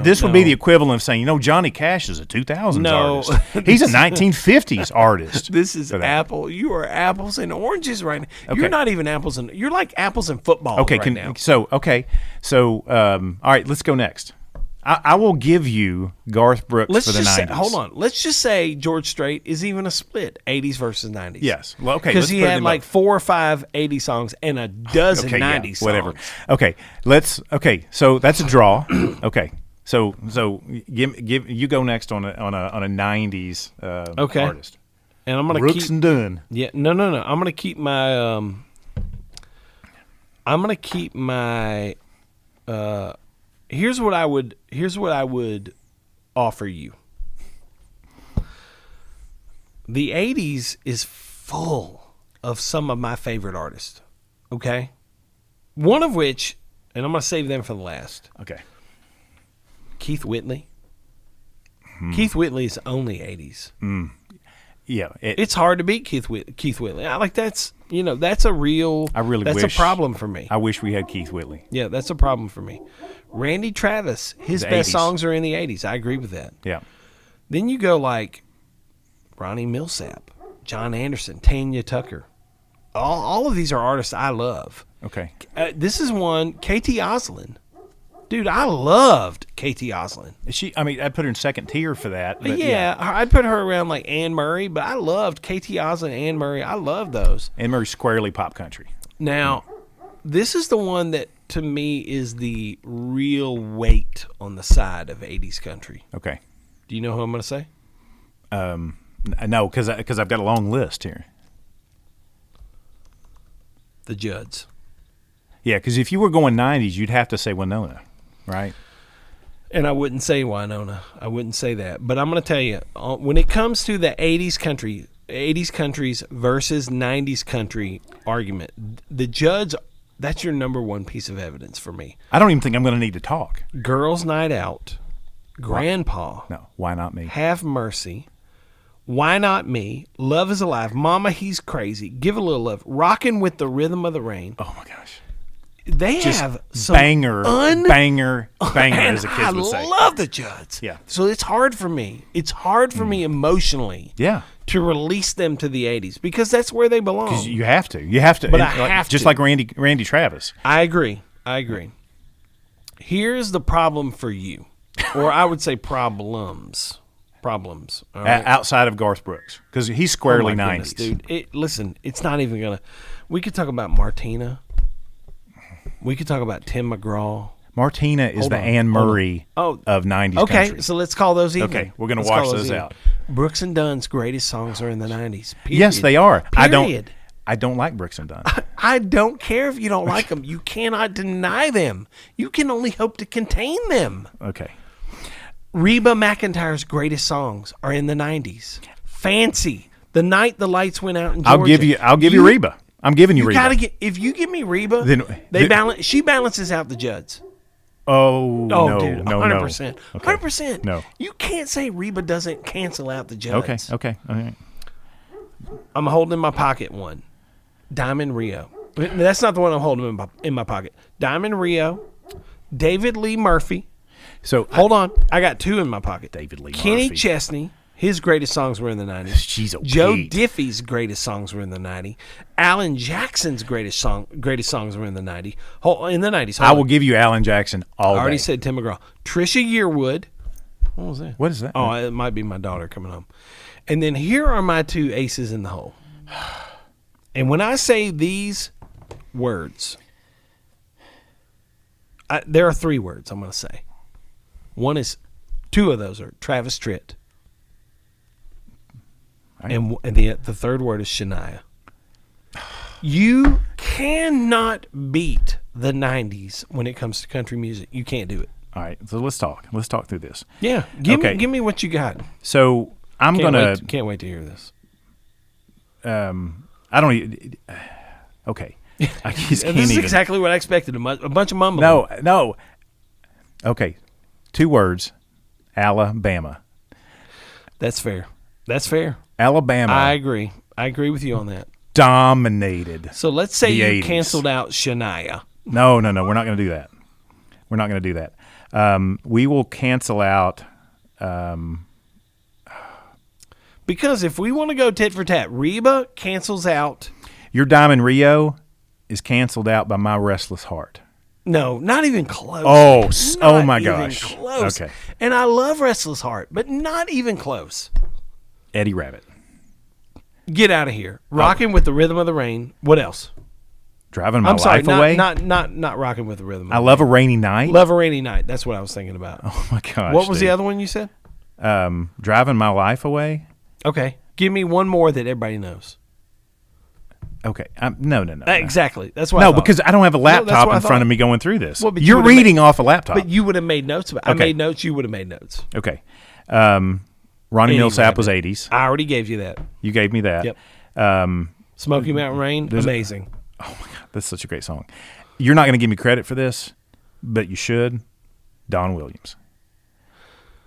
This would be the equivalent of saying, Johnny Cash is a 2000s artist. He's a 1950s artist. This is Apple. You are apples and oranges right now. Okay. You're not even apples and you're like apples and football right now. So all right, let's go next. I will give you Garth Brooks for the 90s. Hold on. Let's just say George Strait is even a split, 80s versus 90s. Yes. Well, okay. Because he had like 4 or 5 80s songs and a dozen 90s songs. Whatever. Okay. So that's a draw. Okay. So give you go next on a 90s artist. And I'm gonna Brooks and Dunn. Yeah. No. I'm gonna keep my. Here's what I would offer you. The 80s is full of some of my favorite artists. Okay? One of which, and I'm going to save them for the last. Okay. Keith Whitley. Keith Whitley is only 80s. Yeah. It's hard to beat Keith Whitley. That's a real. That's a problem for me. I wish we had Keith Whitley. Yeah, that's a problem for me. Randy Travis, his The best 80s. songs are in the 80s. I agree with that. Yeah. Then you go like Ronnie Millsap, John Anderson, Tanya Tucker. All of these are artists I love. Okay. This is one, KT Oslin. Dude, I loved KT Oslin. I'd put her in second tier for that. But yeah, I'd put her around like Anne Murray, but I loved KT Oslin, Anne Murray. I love those. Anne Murray's squarely pop country. Now, this is the one that, to me, is the real weight on the side of 80s country. Okay. Do you know who I'm going to say? No, because I've got a long list here. The Judds. Yeah, because if you were going 90s, you'd have to say Winona, right? And I wouldn't say Winona. I wouldn't say that. But I'm going to tell you, when it comes to the 80s countries versus 90s country argument, the Judds, that's your number one piece of evidence for me. I don't even think I'm going to need to talk. Girls' Night Out, Grandpa. No, Why Not Me? Have Mercy. Why Not Me? Love Is Alive. Mama, He's Crazy. Give a Little Love. Rockin' with the Rhythm of the Rain. Oh, my gosh. They Just have some banger, as the kids would say. I love the Judds. Yeah. So it's hard for me. It's hard for me emotionally. Yeah. To release them to the 80s because that's where they belong. Because you have to. You have to. But I have just to. like Randy Travis. I agree. Here's the problem for you, or I would say problems. All right? Outside of Garth Brooks, because he's squarely 90s. Goodness, dude. Listen, it's not even going to. We could talk about Martina. We could talk about Tim McGraw. Martina is the Anne Murray of 90s Okay, country. so let's call those even. Okay, we're going to wash those out. Brooks and Dunn's greatest songs are in the 90s. Period. Yes, they are. Period. I don't like Brooks and Dunn. I don't care if you don't like them. You cannot deny them. You can only hope to contain them. Okay. Reba McEntire's greatest songs are in the 90s. Fancy. The Night the Lights Went Out in Georgia. I'll give you Reba. I'm giving you Reba. If you give me Reba, then she balances out the Judds. Oh, no, dude, 100%. No. 100%. No. You can't say Reba doesn't cancel out the Judds. Okay. All right. I'm holding in my pocket one. Diamond Rio. That's not the one I'm holding in my pocket. Diamond Rio, David Lee Murphy. So hold on. I got two in my pocket. David Lee Kenny Murphy. Chesney. His greatest songs were in the 90s. Jeez, Joe Diffie's greatest songs were in the 90s. Alan Jackson's greatest songs were in the 90s. I will give you Alan Jackson all day. I already said Tim McGraw. Trisha Yearwood. What was that? What is that? Oh, it might be my daughter coming home. And then here are my two aces in the hole. And when I say these words, there are 3 words I'm going to say. Two of those are Travis Tritt. And the third word is Shania. You cannot beat the 90s when it comes to country music. You can't do it. All right, so let's talk. Let's talk through this. Yeah, give me what you got. So I'm gonna can't wait to hear this. I don't. Okay, I just can't This is even. exactly what I expected. A bunch of mumbling. No. Okay, 2 words. Alabama. That's fair. Alabama. I agree with you on that. Dominated. So let's say you 80s. canceled out Shania. No. We're not going to do that. We're not going to do that. We will cancel out. Because if we want to go tit for tat, Reba cancels out. Your Diamond Rio is canceled out by My Restless Heart. No, not even close. Oh, oh Not my even gosh. Close. Okay. And I love Restless Heart, but not even close. Eddie Rabbit. Get out of here. Rocking with the Rhythm of the Rain. What else? Driving my I'm sorry, life away. not Rocking with the Rhythm. I love a rainy night. Love a Rainy Night. That's what I was thinking about. Oh my gosh. What was dude. the other one you said? Driving my life away. Okay. Give me one more that everybody knows. Okay. No. Exactly. That's why. No, because I don't have a that's laptop what I in front thought. of me going through this. Well, but you You're would've reading off a laptop. But you would have made notes about it. I Okay. made notes. You would have made notes. Okay. Ronnie Millsap was 80s. I already gave you that. You gave me that. Yep. Smoky Mountain Rain. Amazing. Oh my God, that's such a great song. You're not going to give me credit for this, but you should. Don Williams.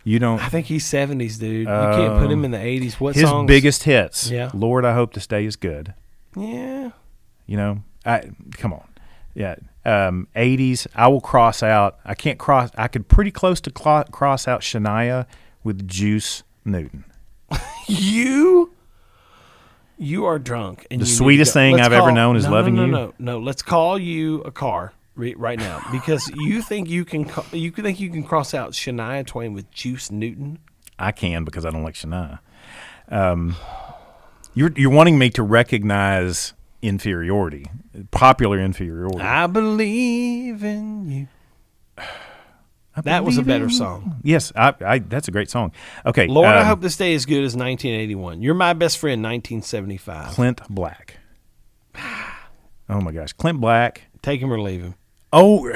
You don't. I think he's 70s, dude. You can't put him in the 80s. What his songs? biggest hits? Yeah. Lord, I hope this day is good. Yeah. You know, come on. Yeah. 80s. I will cross out. I can't cross. I could pretty close to cross out Shania with Juice Newton. You are drunk. And The you need sweetest to go. thing Let's I've ever call- known is no, loving no, you. No, no, no. Let's call you a car right now because you think you can cross out Shania Twain with Juice Newton. I can because I don't like Shania. You're wanting me to recognize inferiority, popular inferiority. I believe in you. That was a better song. Yes, that's a great song. Okay, Lord, I hope this day is good as 1981. You're my best friend, 1975. Clint Black. Oh my gosh, Clint Black. Take him or leave him. Oh,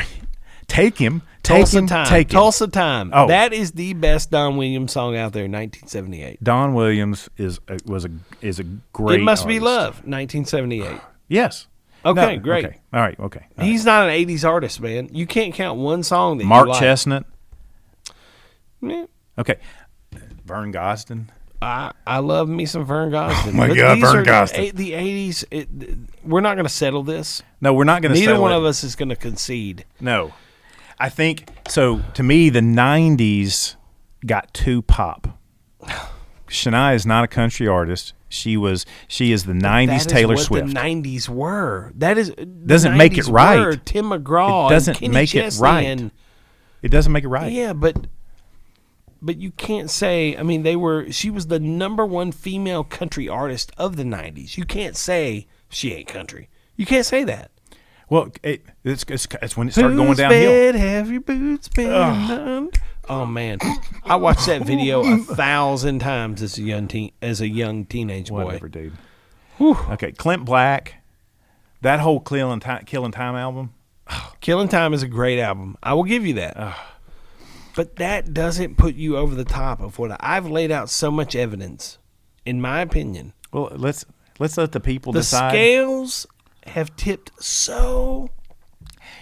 take him. Tulsa Time. Take him. Tulsa Time. Oh. That is the best Don Williams song out there in 1978. Don Williams is a great. It Must Be artist. Love, 1978. Yes. Okay, No, great. Okay. All right. Okay. All He's not an 80s artist, man. You can't count one song that Mark you like. Chestnut. Yeah. Okay. Vern Gosdin. I love me some Vern Gosdin. Oh my But God, these Vern are Gosdin. The 80s, we're not going to settle this. No, we're not going to. Neither one of us is going to concede. No, I think so. To me, the '90s got too pop. Shania is not a country artist. She is the '90s Taylor Swift. The '90s were. That is Doesn't make it right. Tim McGraw. It doesn't and Kenny make it Chesney right. and- It doesn't make it right. Yeah, but you can't say. I mean, she was the number one female country artist of the '90s. You can't say she ain't country. You can't say that. Well, it's when it started going downhill. Bed have your boots been done? Oh man, I watched that video 1,000 times as a young teenage boy. Whatever, dude. Okay, Clint Black, that whole Killing Time album. Killing Time is a great album. I will give you that. But that doesn't put you over the top of what I've laid out so much evidence, in my opinion. Well, let's let the people The decide. scales have tipped so.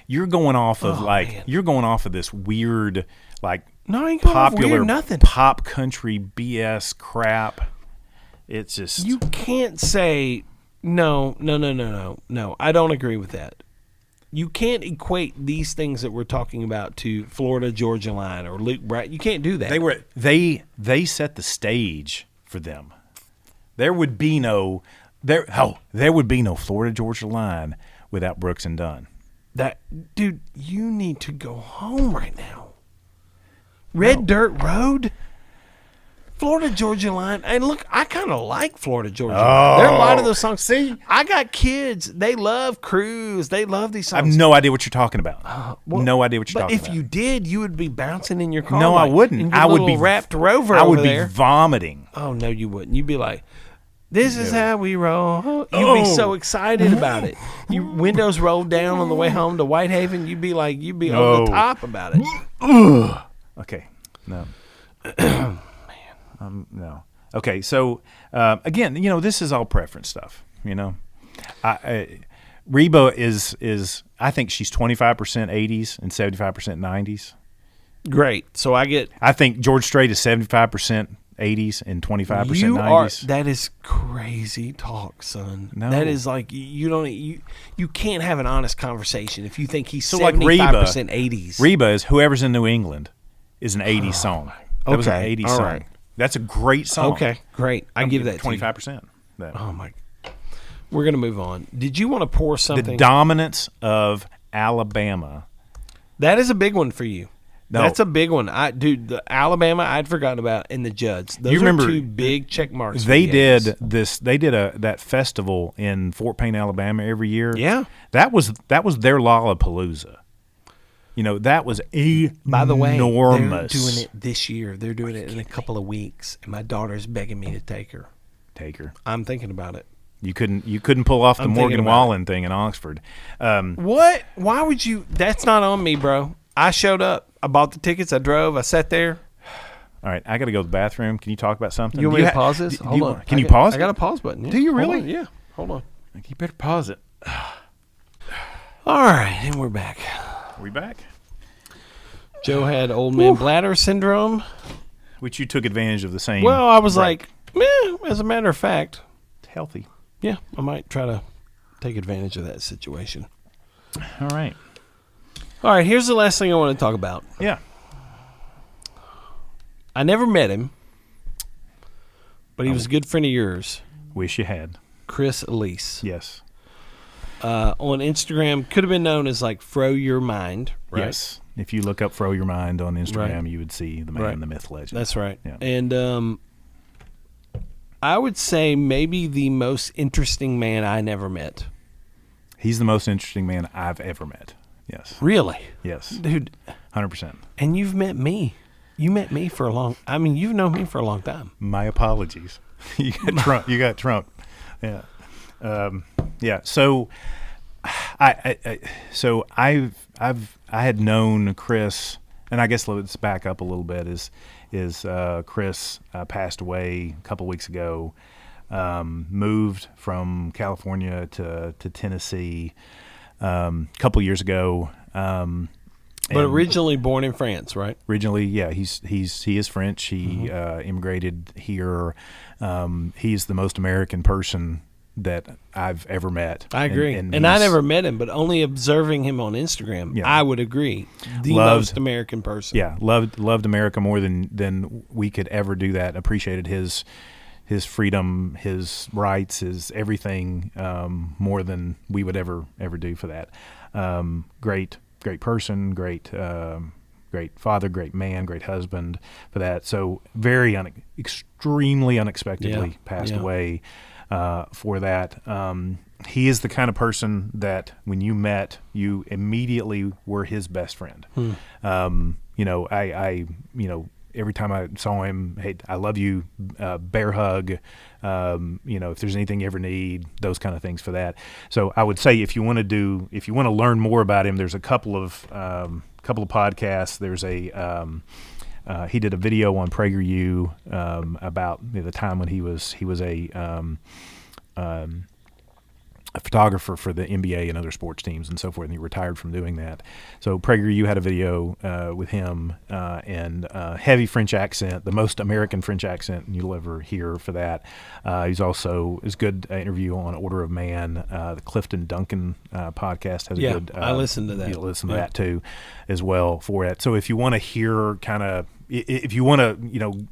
You're going off of man. you're going off of this weird No, I ain't going off popular weird, nothing. pop country BS crap. It's just You can't say no. I don't agree with that. You can't equate these things that we're talking about to Florida Georgia Line or Luke Bryan. You can't do that. they set the stage for them. There would be no Florida Georgia Line without Brooks and Dunn. That dude, you need to go home right now. Red Dirt Road, Florida Georgia Line, and look, I kind of like Florida Georgia Line. There are a lot of those songs. See? I got kids; they love Cruise. They love these I have songs. no idea what you're talking about. Well, no idea what you're but talking if about. you did, you would be bouncing in your car. No, I like, wouldn't. in your I would little be wrapped Rover. I would over be there. vomiting. Oh no, you wouldn't. You'd be like, "This is how we roll." You'd be so excited about it. You windows rolled down on the way home to Whitehaven. You'd be over the top about it. Okay, no. Man, no. Okay, so again, this is all preference stuff. Reba is I think she's 25% 80s and 75% 90s. Great. So I think George Strait is 75% 80s and 25% 90s. That is crazy talk, son. No. That is like you can't have an honest conversation if you think he's So like 75% 80s. Reba is whoever's in New England is an 80s song. That was an Okay, 80s all song. right. That's a great song. Okay, great. I give that 25%. Oh my. We're going to move on. Did you want to pour The something? dominance of Alabama That is a big one for you. No. That's a big one. Dude, the Alabama I'd forgotten about, and the Judds. Those You remember are two big check marks. They for the did Aggies. this. They did that festival in Fort Payne, Alabama, every year. Yeah. That was their Lollapalooza. You know, that was By the way, enormous. they're doing it this year. They're doing it in a couple of weeks, and my daughter's begging me to take her. Take her. I'm thinking about it. You couldn't pull off the I'm Morgan thinking about Wallen thing in Oxford. What? Why would you? That's not on me, bro. I showed up. I bought the tickets. I drove. I sat there. All right, I got to go to the bathroom. Can you talk about something? You want me to pause this? Hold on. Can you pause? I got a pause button. Yeah. Do you Hold really? on. Yeah. Hold on. You better pause it. All right, and we're back. Are we back? Joe had old man bladder syndrome. Which you took advantage of the same. Well, I was Right. like, as a matter of fact, It's healthy. yeah, I might try to take advantage of that situation. All right. All right, here's the last thing I want to talk about. Yeah. I never met him, but he was a good friend of yours, Wish you had. Chris Elise. Yes. On Instagram, could have been known as like Fro Your Mind, right? Yes. If you look up Fro Your Mind on Instagram, Right. you would see the man, Right. the myth, legend. That's right. Yeah. And I would say maybe the most interesting man I never met. He's the most interesting man I've ever met. Yes. Really? Yes. Dude, 100%. and you've met me. You met me for a long you've known me for a long time. My apologies. You got Trump. Yeah. Yeah. So I had known Chris, and I guess let's back up a little bit. Is Chris passed away a couple weeks ago, moved from California to Tennessee a couple years ago. But originally born in France, right? Originally, yeah, he is French. He immigrated here. He's the most American person that I've ever met. I agree. And I he's- never met him, but only observing him on Instagram, Yeah. I would agree. The Loved- most American person. Yeah, loved America more than we could ever do that. Appreciated his freedom, his rights, his everything more than we would ever do for that. Great person, great father, great man, great husband for that. So extremely unexpectedly passed away for that. He is the kind of person that when you met, you immediately were his best friend. Every time I saw him, hey, I love you, bear hug, if there's anything you ever need, those kind of things for that. So I would say if you want to learn more about him, there's a couple of podcasts. There's he did a video on PragerU about the time when he was a photographer for the NBA and other sports teams and so forth, and he retired from doing that. So PragerU had a video with him and heavy French accent, the most American French accent you'll ever hear for that. He's also is good interview on Order of Man. The Clifton Duncan podcast has a good. I listened to that. You'll listen to that too, as well for it. So if you want to hear kind of. If you want to,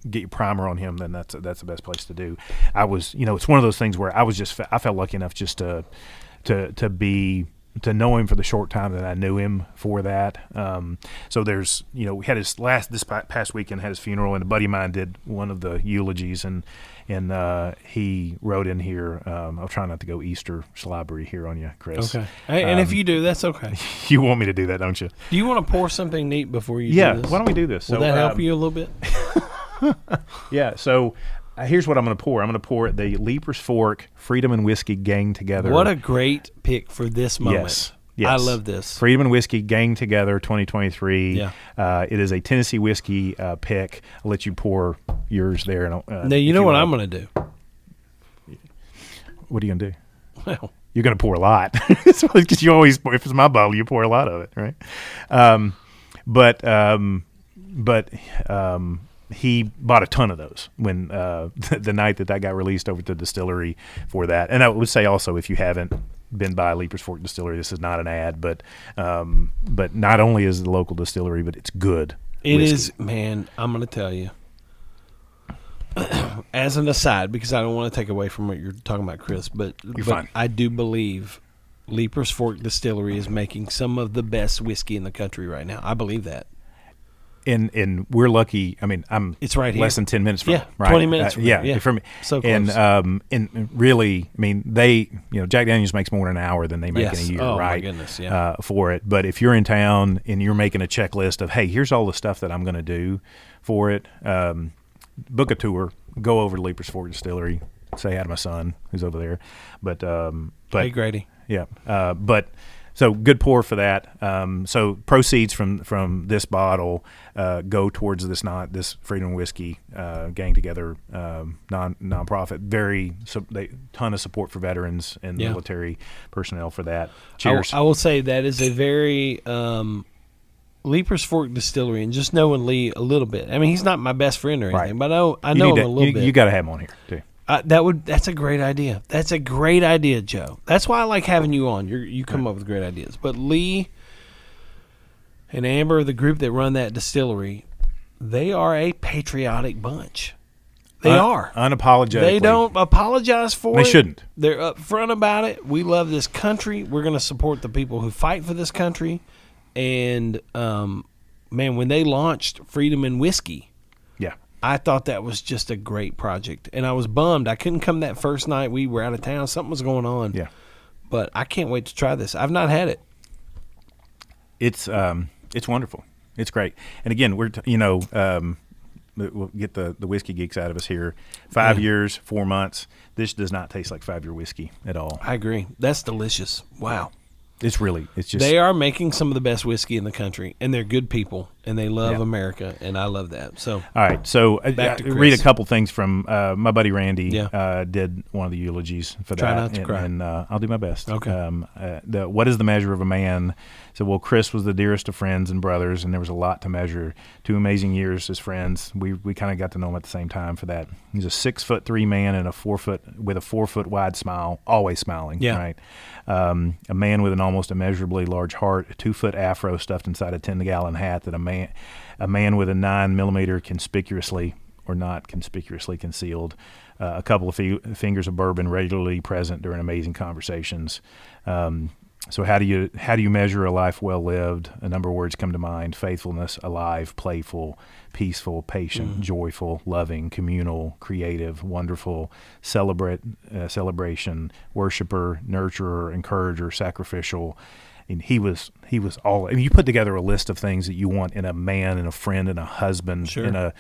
get your primer on him, then that's the best place to do. I was, it's one of those things where I felt lucky enough just to know him for the short time that I knew him for that. So there's, we had this past weekend had his funeral, and a buddy of mine did one of the eulogies, and he wrote in here. I'll try not to go Easter slobbery here on you, Chris. Okay. Hey, and if you do, that's okay. You want me to do that, don't you? Do you want to pour something neat before you Yeah. do this? Why don't we do this? Will that help you a little bit? Yeah, so here's what I'm going to pour. I'm going to pour the Leaper's Fork Freedom and Whiskey Gang Together. What a great pick for this moment. Yes. I love this. Freedom and Whiskey Gang Together 2023. Yeah. It is a Tennessee whiskey pick. I'll let you pour yours there. Now, you know what I'm going to do? What are you going to do? Well, You're going to pour a lot. Because you always, if it's my bottle, you pour a lot of it, right? But he bought a ton of those when the night that got released over to the distillery for that. And I would say also, if you haven't been by Leaper's Fork Distillery, this is not an ad, but not only is it the local distillery, but it's good. it whiskey. is, man, I'm going to tell you. As an aside, because I don't want to take away from what you're talking about, Chris, but fine. I do believe Leaper's Fork Distillery is making some of the best whiskey in the country right now. I believe that. And we're lucky. I mean, it's right here. less than 10 minutes from yeah, it, right? 20 minutes from yeah, from so close. And really, I mean, they, Jack Daniels makes more in an hour than they make in a year, oh, right? My goodness, yeah. For it. But if you're in town and you're making a checklist of, hey, here's all the stuff that I'm going to do for it, book a tour, go over to Leaper's Fork Distillery, say hi to my son who's over there. But hey, Grady. Yeah, but. So good pour for that. So proceeds from this bottle go towards this Freedom Whiskey Gang Together nonprofit. Ton of support for veterans and military personnel for that. Cheers. I will say that is a very Leaper's Fork Distillery, and just knowing Lee a little bit. I mean, he's not my best friend or anything, but I know him a little bit. You got to have him on here too. That's a great idea. That's a great idea, Joe. That's why I like having you on. You come up with great ideas. But Lee and Amber, the group that run that distillery, they are a patriotic bunch. They are. Unapologetically. They don't apologize for it. They shouldn't. They're upfront about it. We love this country. We're going to support the people who fight for this country. And, man, when they launched Freedom and Whiskey, I thought that was just a great project, and I was bummed I couldn't come that first night. We were out of town; something was going on. Yeah, but I can't wait to try this. I've not had it. It's wonderful. It's great. And again, we'll get the whiskey geeks out of us here. 5 years, 4 months. This does not taste like 5-year whiskey at all. I agree. That's delicious. Wow. It's just they are making some of the best whiskey in the country, and they're good people, and they love America, and I love that. So, all right, so read a couple things from my buddy Randy. Yeah. Did one of the eulogies for Try that, not to cry. and I'll do my best. Okay. What is the measure of a man? So, well, Chris was the dearest of friends and brothers, and there was a lot to measure. 2 amazing years as friends. We kind of got to know him at the same time for that. He's a 6'3" man and with a 4 foot wide smile, always smiling. Yeah. Right. A man with an almost immeasurably large heart, a 2 foot afro stuffed inside a 10-gallon hat that a man with a 9mm conspicuously or not conspicuously concealed, a couple of fingers of bourbon regularly present during amazing conversations. So how do you measure a life well lived? A number of words come to mind: faithfulness, alive, playful, peaceful, patient, joyful, loving, communal, creative, wonderful, celebration, worshiper, nurturer, encourager, sacrificial. And he was all. I mean, you put together a list of things that you want in a man, and a friend, and a husband, sure. in a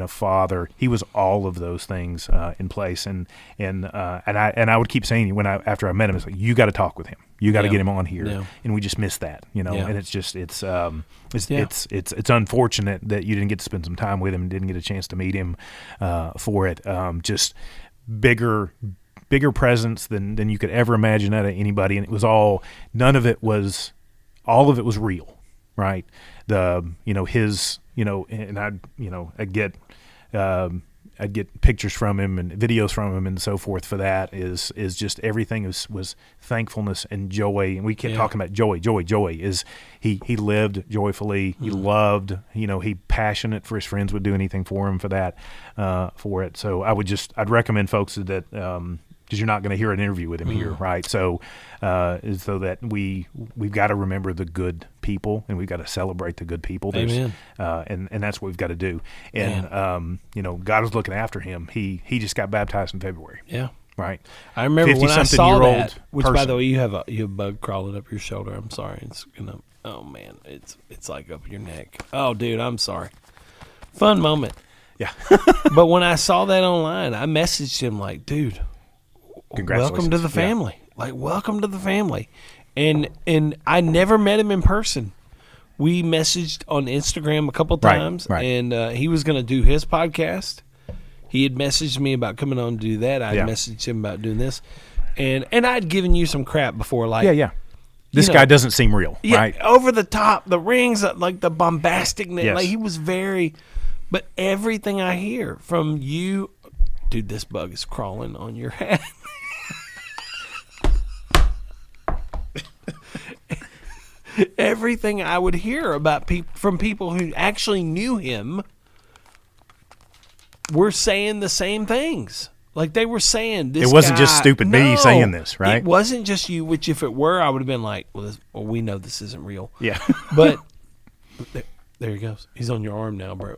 father. He was all of those things in place. And I would keep saying after I met him, it's like, you got to talk with him. You got to get him on here. Yeah. And we just missed that, And it's unfortunate that you didn't get to spend some time with him and didn't get a chance to meet him for it. Just bigger presence than you could ever imagine out of anybody, and it was all of it was real, right? I'd get pictures from him and videos from him and so forth for that. Is just everything was thankfulness and joy, and we kept talking about joy. Is he lived joyfully, he loved, he passionate for his friends, would do anything for him for that, for it. So I'd recommend folks that because you're not going to hear an interview with him here, right? So, so that we've got to remember the good people, and we've got to celebrate the good people. Amen. And that's what we've got to do. And God was looking after him. He just got baptized in February. Yeah. Right. I remember when I saw that. Which, by the way, you have a bug crawling up your shoulder. I'm sorry. It's gonna. Oh man, it's like up your neck. Oh, dude, I'm sorry. Fun moment. Yeah. But when I saw that online, I messaged him like, dude, welcome to the family. Yeah. Like, welcome to the family. And I never met him in person. We messaged on Instagram a couple times, right. And he was going to do his podcast. He had messaged me about coming on to do that. I messaged him about doing this. And I'd given you some crap before, like, this guy doesn't seem real, right? Over the top, the rings, like the bombasticness. Yes. Like, he was very, but everything I hear from you, dude, this bug is crawling on your hat. Everything I would hear about from people who actually knew him were saying the same things. Like they were saying this. It wasn't guy, just stupid me saying this, right? It wasn't just you. Which if it were, I would have been like, well, we know this isn't real. Yeah. But there he goes. He's on your arm now, bro.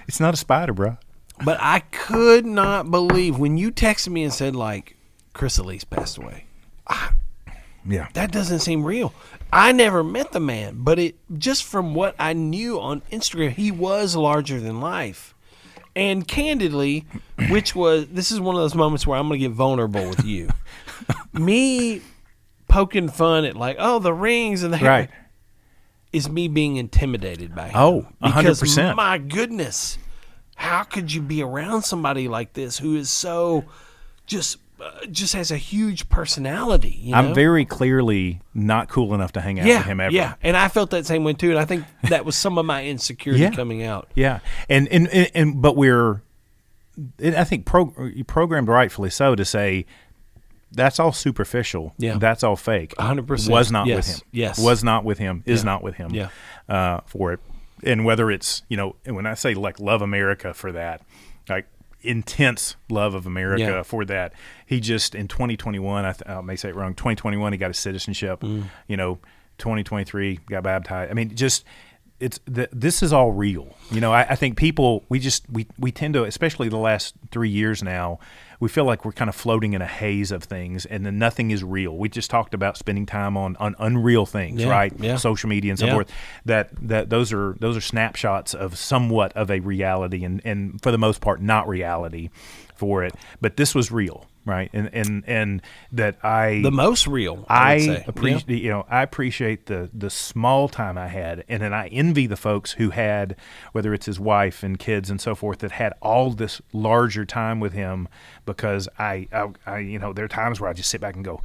It's not a spider, bro. But I could not believe when you texted me and said like, Elise passed away. Yeah. That doesn't seem real. I never met the man, but it just from what I knew on Instagram, he was larger than life. And candidly, this is one of those moments where I'm going to get vulnerable with you. Me poking fun at like, oh, the rings and the hair. Right. Is me being intimidated by him. Oh, 100%. Because, my goodness, how could you be around somebody like this who is so just has a huge personality? You know? I'm very clearly not cool enough to hang out with him ever. Yeah, and I felt that same way too, and I think that was some of my insecurity coming out. Yeah, but I think you programmed rightfully so to say that's all superficial. Yeah, that's all fake. 100% was not with him. Yes, was not with him. Is not with him. Yeah, for it, and whether it's and when I say like love America for that, like intense love of America for that. He just in 2021, I may say it wrong. 2021, he got his citizenship. 2023 got baptized. I mean, just this is all real. I think people we tend to, especially the last 3 years now, we feel like we're kind of floating in a haze of things, and then nothing is real. We just talked about spending time on unreal things, right? Yeah. Social media and so forth. That those are snapshots of somewhat of a reality, and for the most part, not reality for it. But this was real, right? And that the most real. I appreciate I appreciate the small time I had, and then I envy the folks who had, whether it's his wife and kids and so forth, that had all this larger time with him. Because I there are times where I just sit back and go,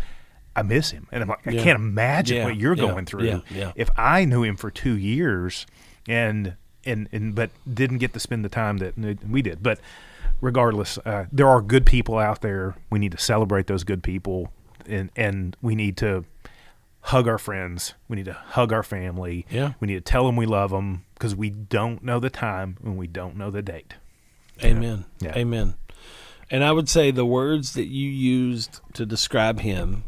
I miss him, and I'm like, I can't imagine what you're going through. If I knew him for 2 years, and but didn't get to spend the time that we did. But regardless, there are good people out there. We need to celebrate those good people, and we need to hug our friends. We need to hug our family. Yeah. We need to tell them we love them because we don't know the time and we don't know the date. Amen. Yeah. Amen. And I would say the words that you used to describe him,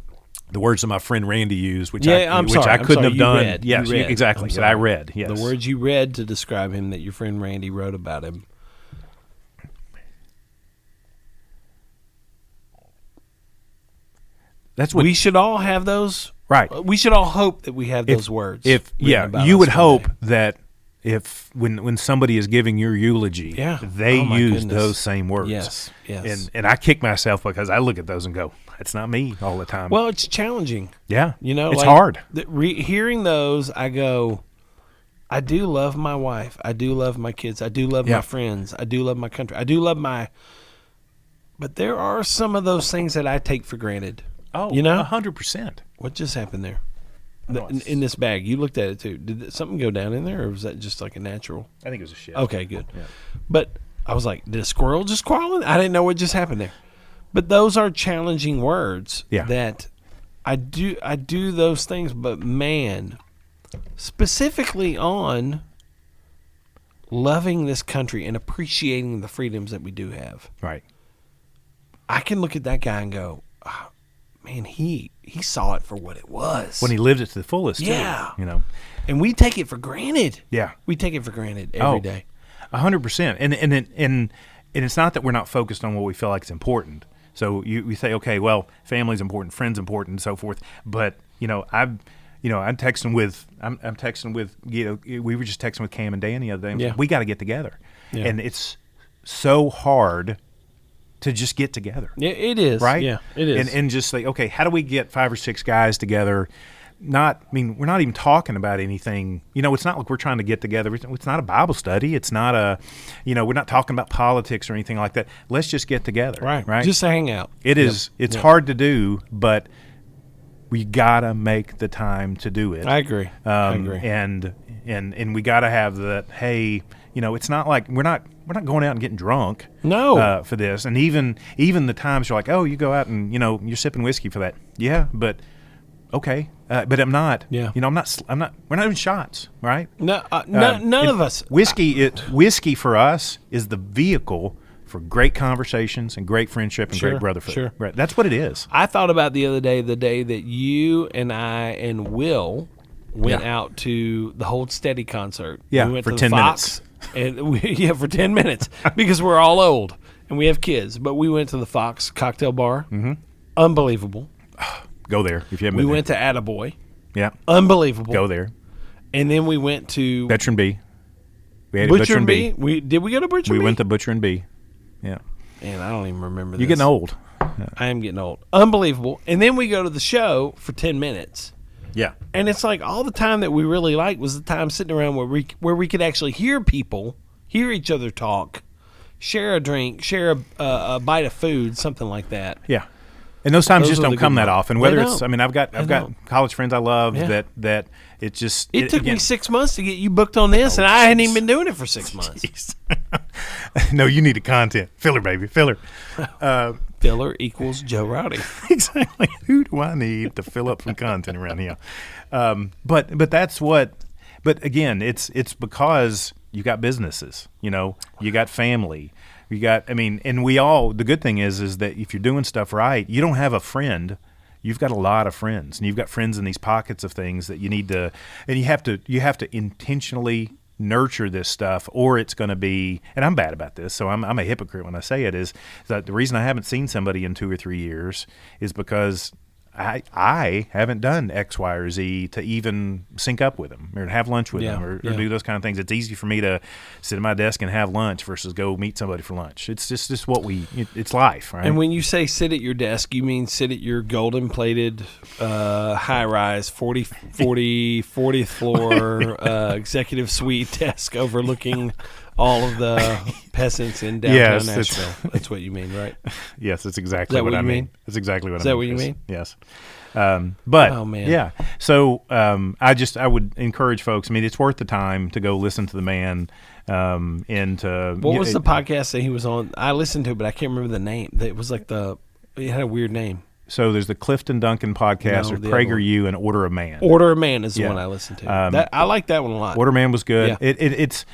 the words that my friend Randy used, which I couldn't have done. Read. Yes, you read. Exactly. That I read. Yes. The words you read to describe him that your friend Randy wrote about him. That's what we should all have those. Right. We should all hope that we have those words. You would hope that if when somebody is giving your eulogy, they use those same words. Yes. And I kick myself because I look at those and go, it's not me all the time. Well, it's challenging. Yeah. It's like, hard. Hearing those, I go, I do love my wife. I do love my kids. I do love my friends. I do love my country. I do love but there are some of those things that I take for granted. Oh, 100%. What just happened there? In this bag, you looked at it too. Did something go down in there, or was that just like a natural? I think it was a shit. Okay, good. Yeah. But I was like, did a squirrel just crawl in? I didn't know what just happened there. But those are challenging words that I do those things. But man, specifically on loving this country and appreciating the freedoms that we do have. Right. I can look at that guy and go, oh, man, he saw it for what it was. When he lived it to the fullest, too. And we take it for granted. Yeah. We take it for granted every day. 100%. And it's not that we're not focused on what we feel like is important. So we say, okay, well, family's important, friends important, and so forth. But, I'm texting with we were just texting with Cam and Dan the other day. We got to get together. Yeah. And it's so hard to just get together. Yeah, it is. Right? Yeah, it is. And just say, okay, how do we get 5 or 6 guys together? We're not even talking about anything. It's not like we're trying to get together. It's not a Bible study. It's not we're not talking about politics or anything like that. Let's just get together. Right? Just to hang out. It is. It's hard to do, but we gotta make the time to do it. I agree. And we gotta have that. Hey, it's not like we're not going out and getting drunk. No. For this, and even the times you're like, oh, you go out and you're sipping whiskey for that. Yeah, but Okay, but I'm not. Yeah. I'm not. We're not doing shots, right? No, none of us. Whiskey for us is the vehicle for great conversations and great friendship and Sure, great brotherhood. sure. Right. That's what it is. I thought about the day that you and I and Will went Yeah. out to the Hold Steady concert. Yeah, we went for to the 10 Fox, for 10 minutes because we're all old and we have kids. But we went to the Fox cocktail bar. Mm-hmm. Unbelievable. Go there if you haven't We been went to Attaboy. there. Yeah. Unbelievable. Go there. And then we went to Veteran B. We had Butcher and B. Did we go to Butcher We and B? went to Butcher and B. Yeah. Man, I don't even remember You're this. getting old. I am getting old. Unbelievable. And then we go to the show for 10 minutes. Yeah. And it's like all the time that we really liked was the time sitting around where we could actually hear people, hear each other talk, share a drink, share a bite of food, something like that. Yeah. And those times Those just are don't the come good that ones. often. They Whether don't. it's, I mean, I've got don't. college friends I love Yeah. that it just It took me again, 6 months to get you booked on this, and I hadn't even been doing it for 6 months. Jeez. No, you need a content filler, baby, filler. Filler equals Joe Roddy. Exactly. Who do I need to fill up some content around here? But that's what. But again, it's because you got businesses. You got family. You got. I mean, and we all. The good thing is that if you're doing stuff right, you don't have a friend. You've got a lot of friends, and you've got friends in these pockets of things that you need to. And you have to intentionally nurture this stuff, or it's going to be. And I'm bad about this, so I'm a hypocrite when I say it. Is that the reason I haven't seen somebody in 2 or 3 years is because I haven't done X, Y, or Z to even sync up with them or have lunch with them or do those kind of things. It's easy for me to sit at my desk and have lunch versus go meet somebody for lunch. It's just what it's life, right? And when you say sit at your desk, you mean sit at your golden plated, high rise, 40th floor executive suite desk overlooking all of the peasants in downtown Nashville. That's what you mean, right? Yes, that's exactly what I mean. That's exactly what I mean. Is that what you mean? Yes. But oh, man. Yeah. So I would encourage folks. I mean, it's worth the time to go listen to the man. And to what was the podcast that he was on? I listened to it, but I can't remember the name. It was like it had a weird name. So there's the Clifton Duncan podcast, or PragerU, and Order of Man. Order of Man is the one I listened to. I like that one a lot. Order of Man was good. Yeah. It's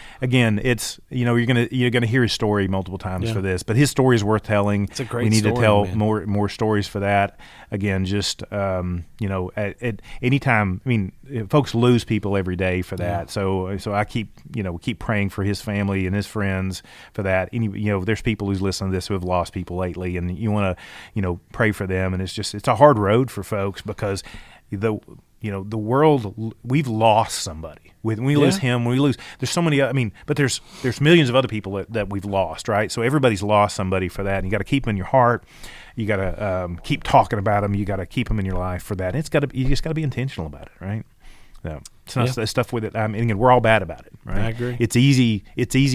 you're gonna hear his story multiple times for this, but his story is worth telling. It's a great We need story, to tell man. more stories for that. Again, just at any time. I mean, folks lose people every day for that. So I keep praying for his family and his friends for that. There's people who's listening to this who have lost people lately, and you want to pray for them. And it's a hard road for folks because the world, we've lost somebody. When we lose him, there's so many, but there's millions of other people that we've lost, right? So everybody's lost somebody for that, and you got to keep them in your heart. You got to keep talking about them. You got to keep them in your life for that. And you just got to be intentional about it, right? So it's not that stuff with it. Again, we're all bad about it, right? I agree. It's easy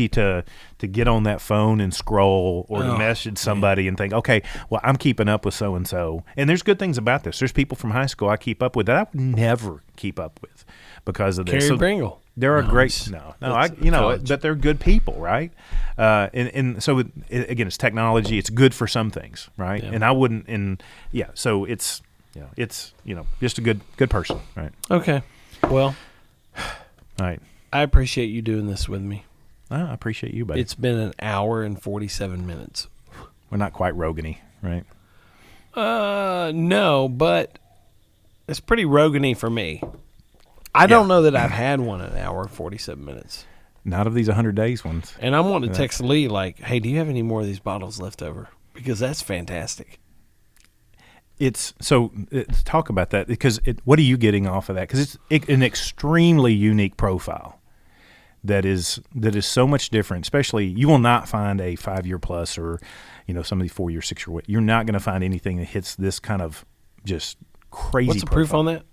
to get on that phone and scroll or to message somebody and think, okay, well, I'm keeping up with so and so. And there's good things about this. There's people from high school I keep up with that I would never keep up with because of this. Carrie Pringle. They're a great but they're good people, right? And so again, it's technology. It's good for some things, right? Yeah. And I wouldn't. So it's just a good person, right? Okay. Well, all right. I appreciate you doing this with me. I appreciate you, buddy. It's been an hour and 47 minutes. We're not quite Rogan-y, right? No, but it's pretty Rogan-y for me. I don't know that I've had one an hour and 47 minutes. Not of these 100 days ones. And I'm wanting to text Lee like, hey, do you have any more of these bottles left over? Because that's fantastic. Talk about that because what are you getting off of that? Because it's an extremely unique profile that is so much different. Especially, you will not find a 5-year plus or some of the 4-year, 6-year. You're not going to find anything that hits this kind of just crazy. What's the profile. proof on that?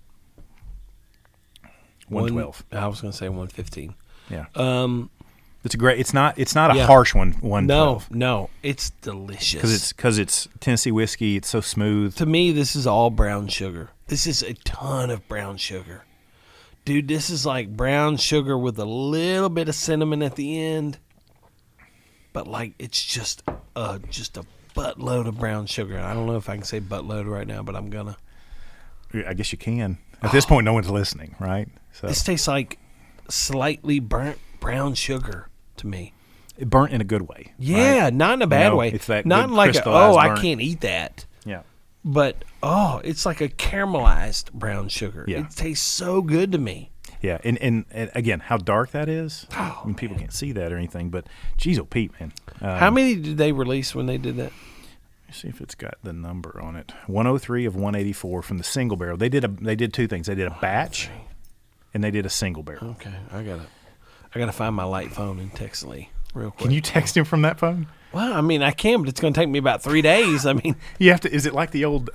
112. I was going to say 115. Yeah. It's great. It's not a harsh one. 112. No, it's delicious. Because it's Tennessee whiskey. It's so smooth. To me, this is all brown sugar. This is a ton of brown sugar. Dude, this is like brown sugar with a little bit of cinnamon at the end. But like it's just a buttload of brown sugar. I don't know if I can say buttload right now, but I'm gonna. I guess you can. At this point, no one's listening, right? So This tastes like slightly burnt brown sugar to me. it burnt in a good way. Yeah, right? not in a bad way. It's that not good like crystallized I burnt. can't eat that. Yeah. But it's like a caramelized brown sugar. Yeah. It tastes so good to me. Yeah, and again, how dark that is. Oh, I mean, people can't see that or anything, but geez, oh Pete, man. How many did they release when they did that? Let's see if it's got the number on it. 103 of 184 from the single barrel. They did two things. They did a batch, and they did a single barrel. Okay, I gotta find my light phone and text Lee real quick. Can you text him from that phone? Well, I mean, I can, but it's going to take me about 3 days. I mean, You have to. Is it like the old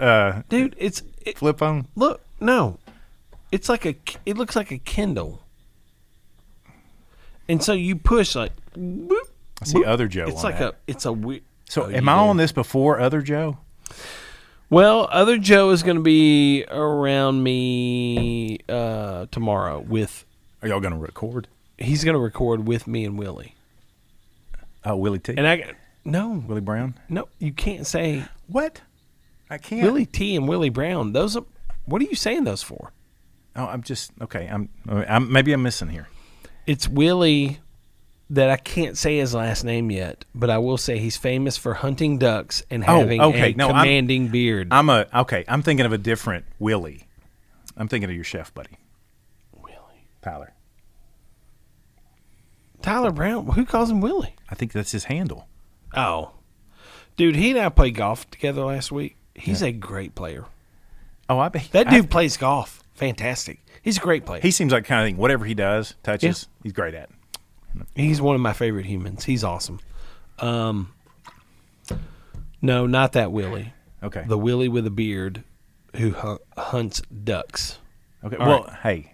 dude, flip phone? look, no, it's like it looks like a Kindle, and so you push like, boop, I see boop. other Joe. It's on like that. it's a weird. So am I on this before other Joe? Well, other Joe is going to be around me tomorrow with. Are y'all going to record? He's going to record with me and Willie. Oh, Willie T. And no, Willie Brown. no, you can't say What? I can't. Willie T and Willie Brown. Those are. What are you saying those for? Oh, I'm just okay. I'm maybe I'm missing here. It's Willie that I can't say his last name yet, but I will say he's famous for hunting ducks and having a commanding beard. I'm thinking of a different Willie. I'm thinking of your chef buddy, Willie. Tyler. Brown. Who calls him Willie? I think that's his handle. Oh. Dude, he and I played golf together last week. He's a great player. Oh, I bet That dude plays golf. Fantastic. He's a great player. He seems like the kind of thing. Whatever he does, touches, he's great at. He's one of my favorite humans. He's awesome. No, not that Willie. Okay. The Willie with a beard who hunts ducks. Okay. All Well, hey,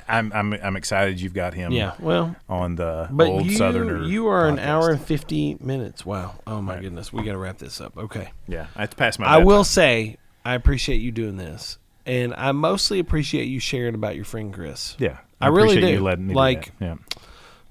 I'm excited you've got him. Yeah. Well, On the but old Southerner. you are an podcast. hour and 50 minutes. Wow. Oh my goodness. We got to wrap this up. Okay. Yeah, I have to pass my. I will bedtime. say I appreciate you doing this, and I mostly appreciate you sharing about your friend Chris. Yeah, I really appreciate do. You letting me Like, do that.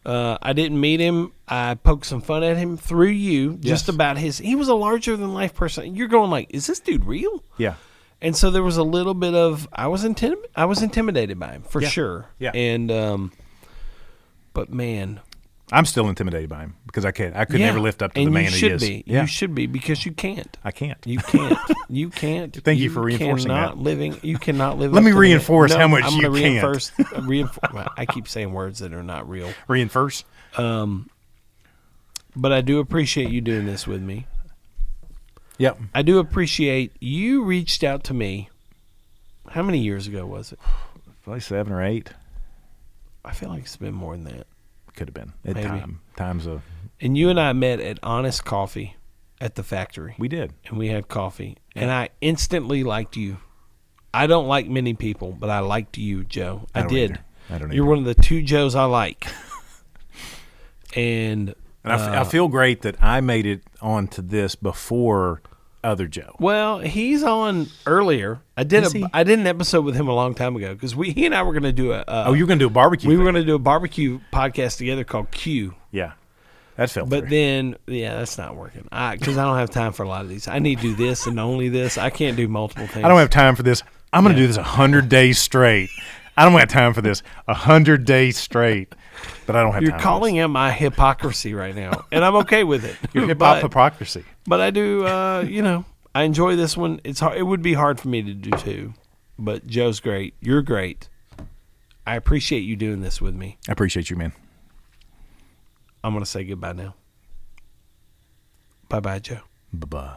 Yeah. I didn't meet him. I poked some fun at him through you, just Yes. about he was a larger than life person. You're going like, is this dude real? Yeah. And so there was a little bit of I was intimidated by him for sure. Yeah. And but man, I'm still intimidated by him because I can't. I could yeah. never lift up to and the man you he should is. be. Yeah. You should be because you can't. I can't. You can't. You can't. Thank you for reinforcing cannot that. You cannot live. Let up me to reinforce the, how much I'm you gonna can't. Reinforce. I keep saying words that are not real. Reinforce. But I do appreciate you doing this with me. Yep. I do appreciate you reached out to me. How many years ago was it? Probably 7 or 8. I feel like it's been more than that. Could have been at Maybe. times of. And you and I met at Honest Coffee at the factory. We did. And we had coffee. And I instantly liked you. I don't like many people, but I liked you, Joe. I don't did. either. I don't You're either. one of the 2 Joes I like. And I feel great that I made it onto this before other Joe. well, he's on earlier. I did Is he? I did an episode with him a long time ago because he and I were going to do a. You're going to do a barbecue. we thing. were going to do a barbecue podcast together called Q. Yeah, that felt. But fair. then, that's not working. Because I don't have time for a lot of these. I need to do this and only this. I can't do multiple things. I don't have time for this. I'm going to do this 100 days straight. I don't have time for this 100 days straight. But I don't have You're time. calling out my hypocrisy right now, and I'm okay with it. Your hip hop hypocrisy. But I do, I enjoy this one. It's hard. It would be hard for me to do too. But Joe's great. You're great. I appreciate you doing this with me. I appreciate you, man. I'm going to say goodbye now. Bye-bye, Joe. Bye bye.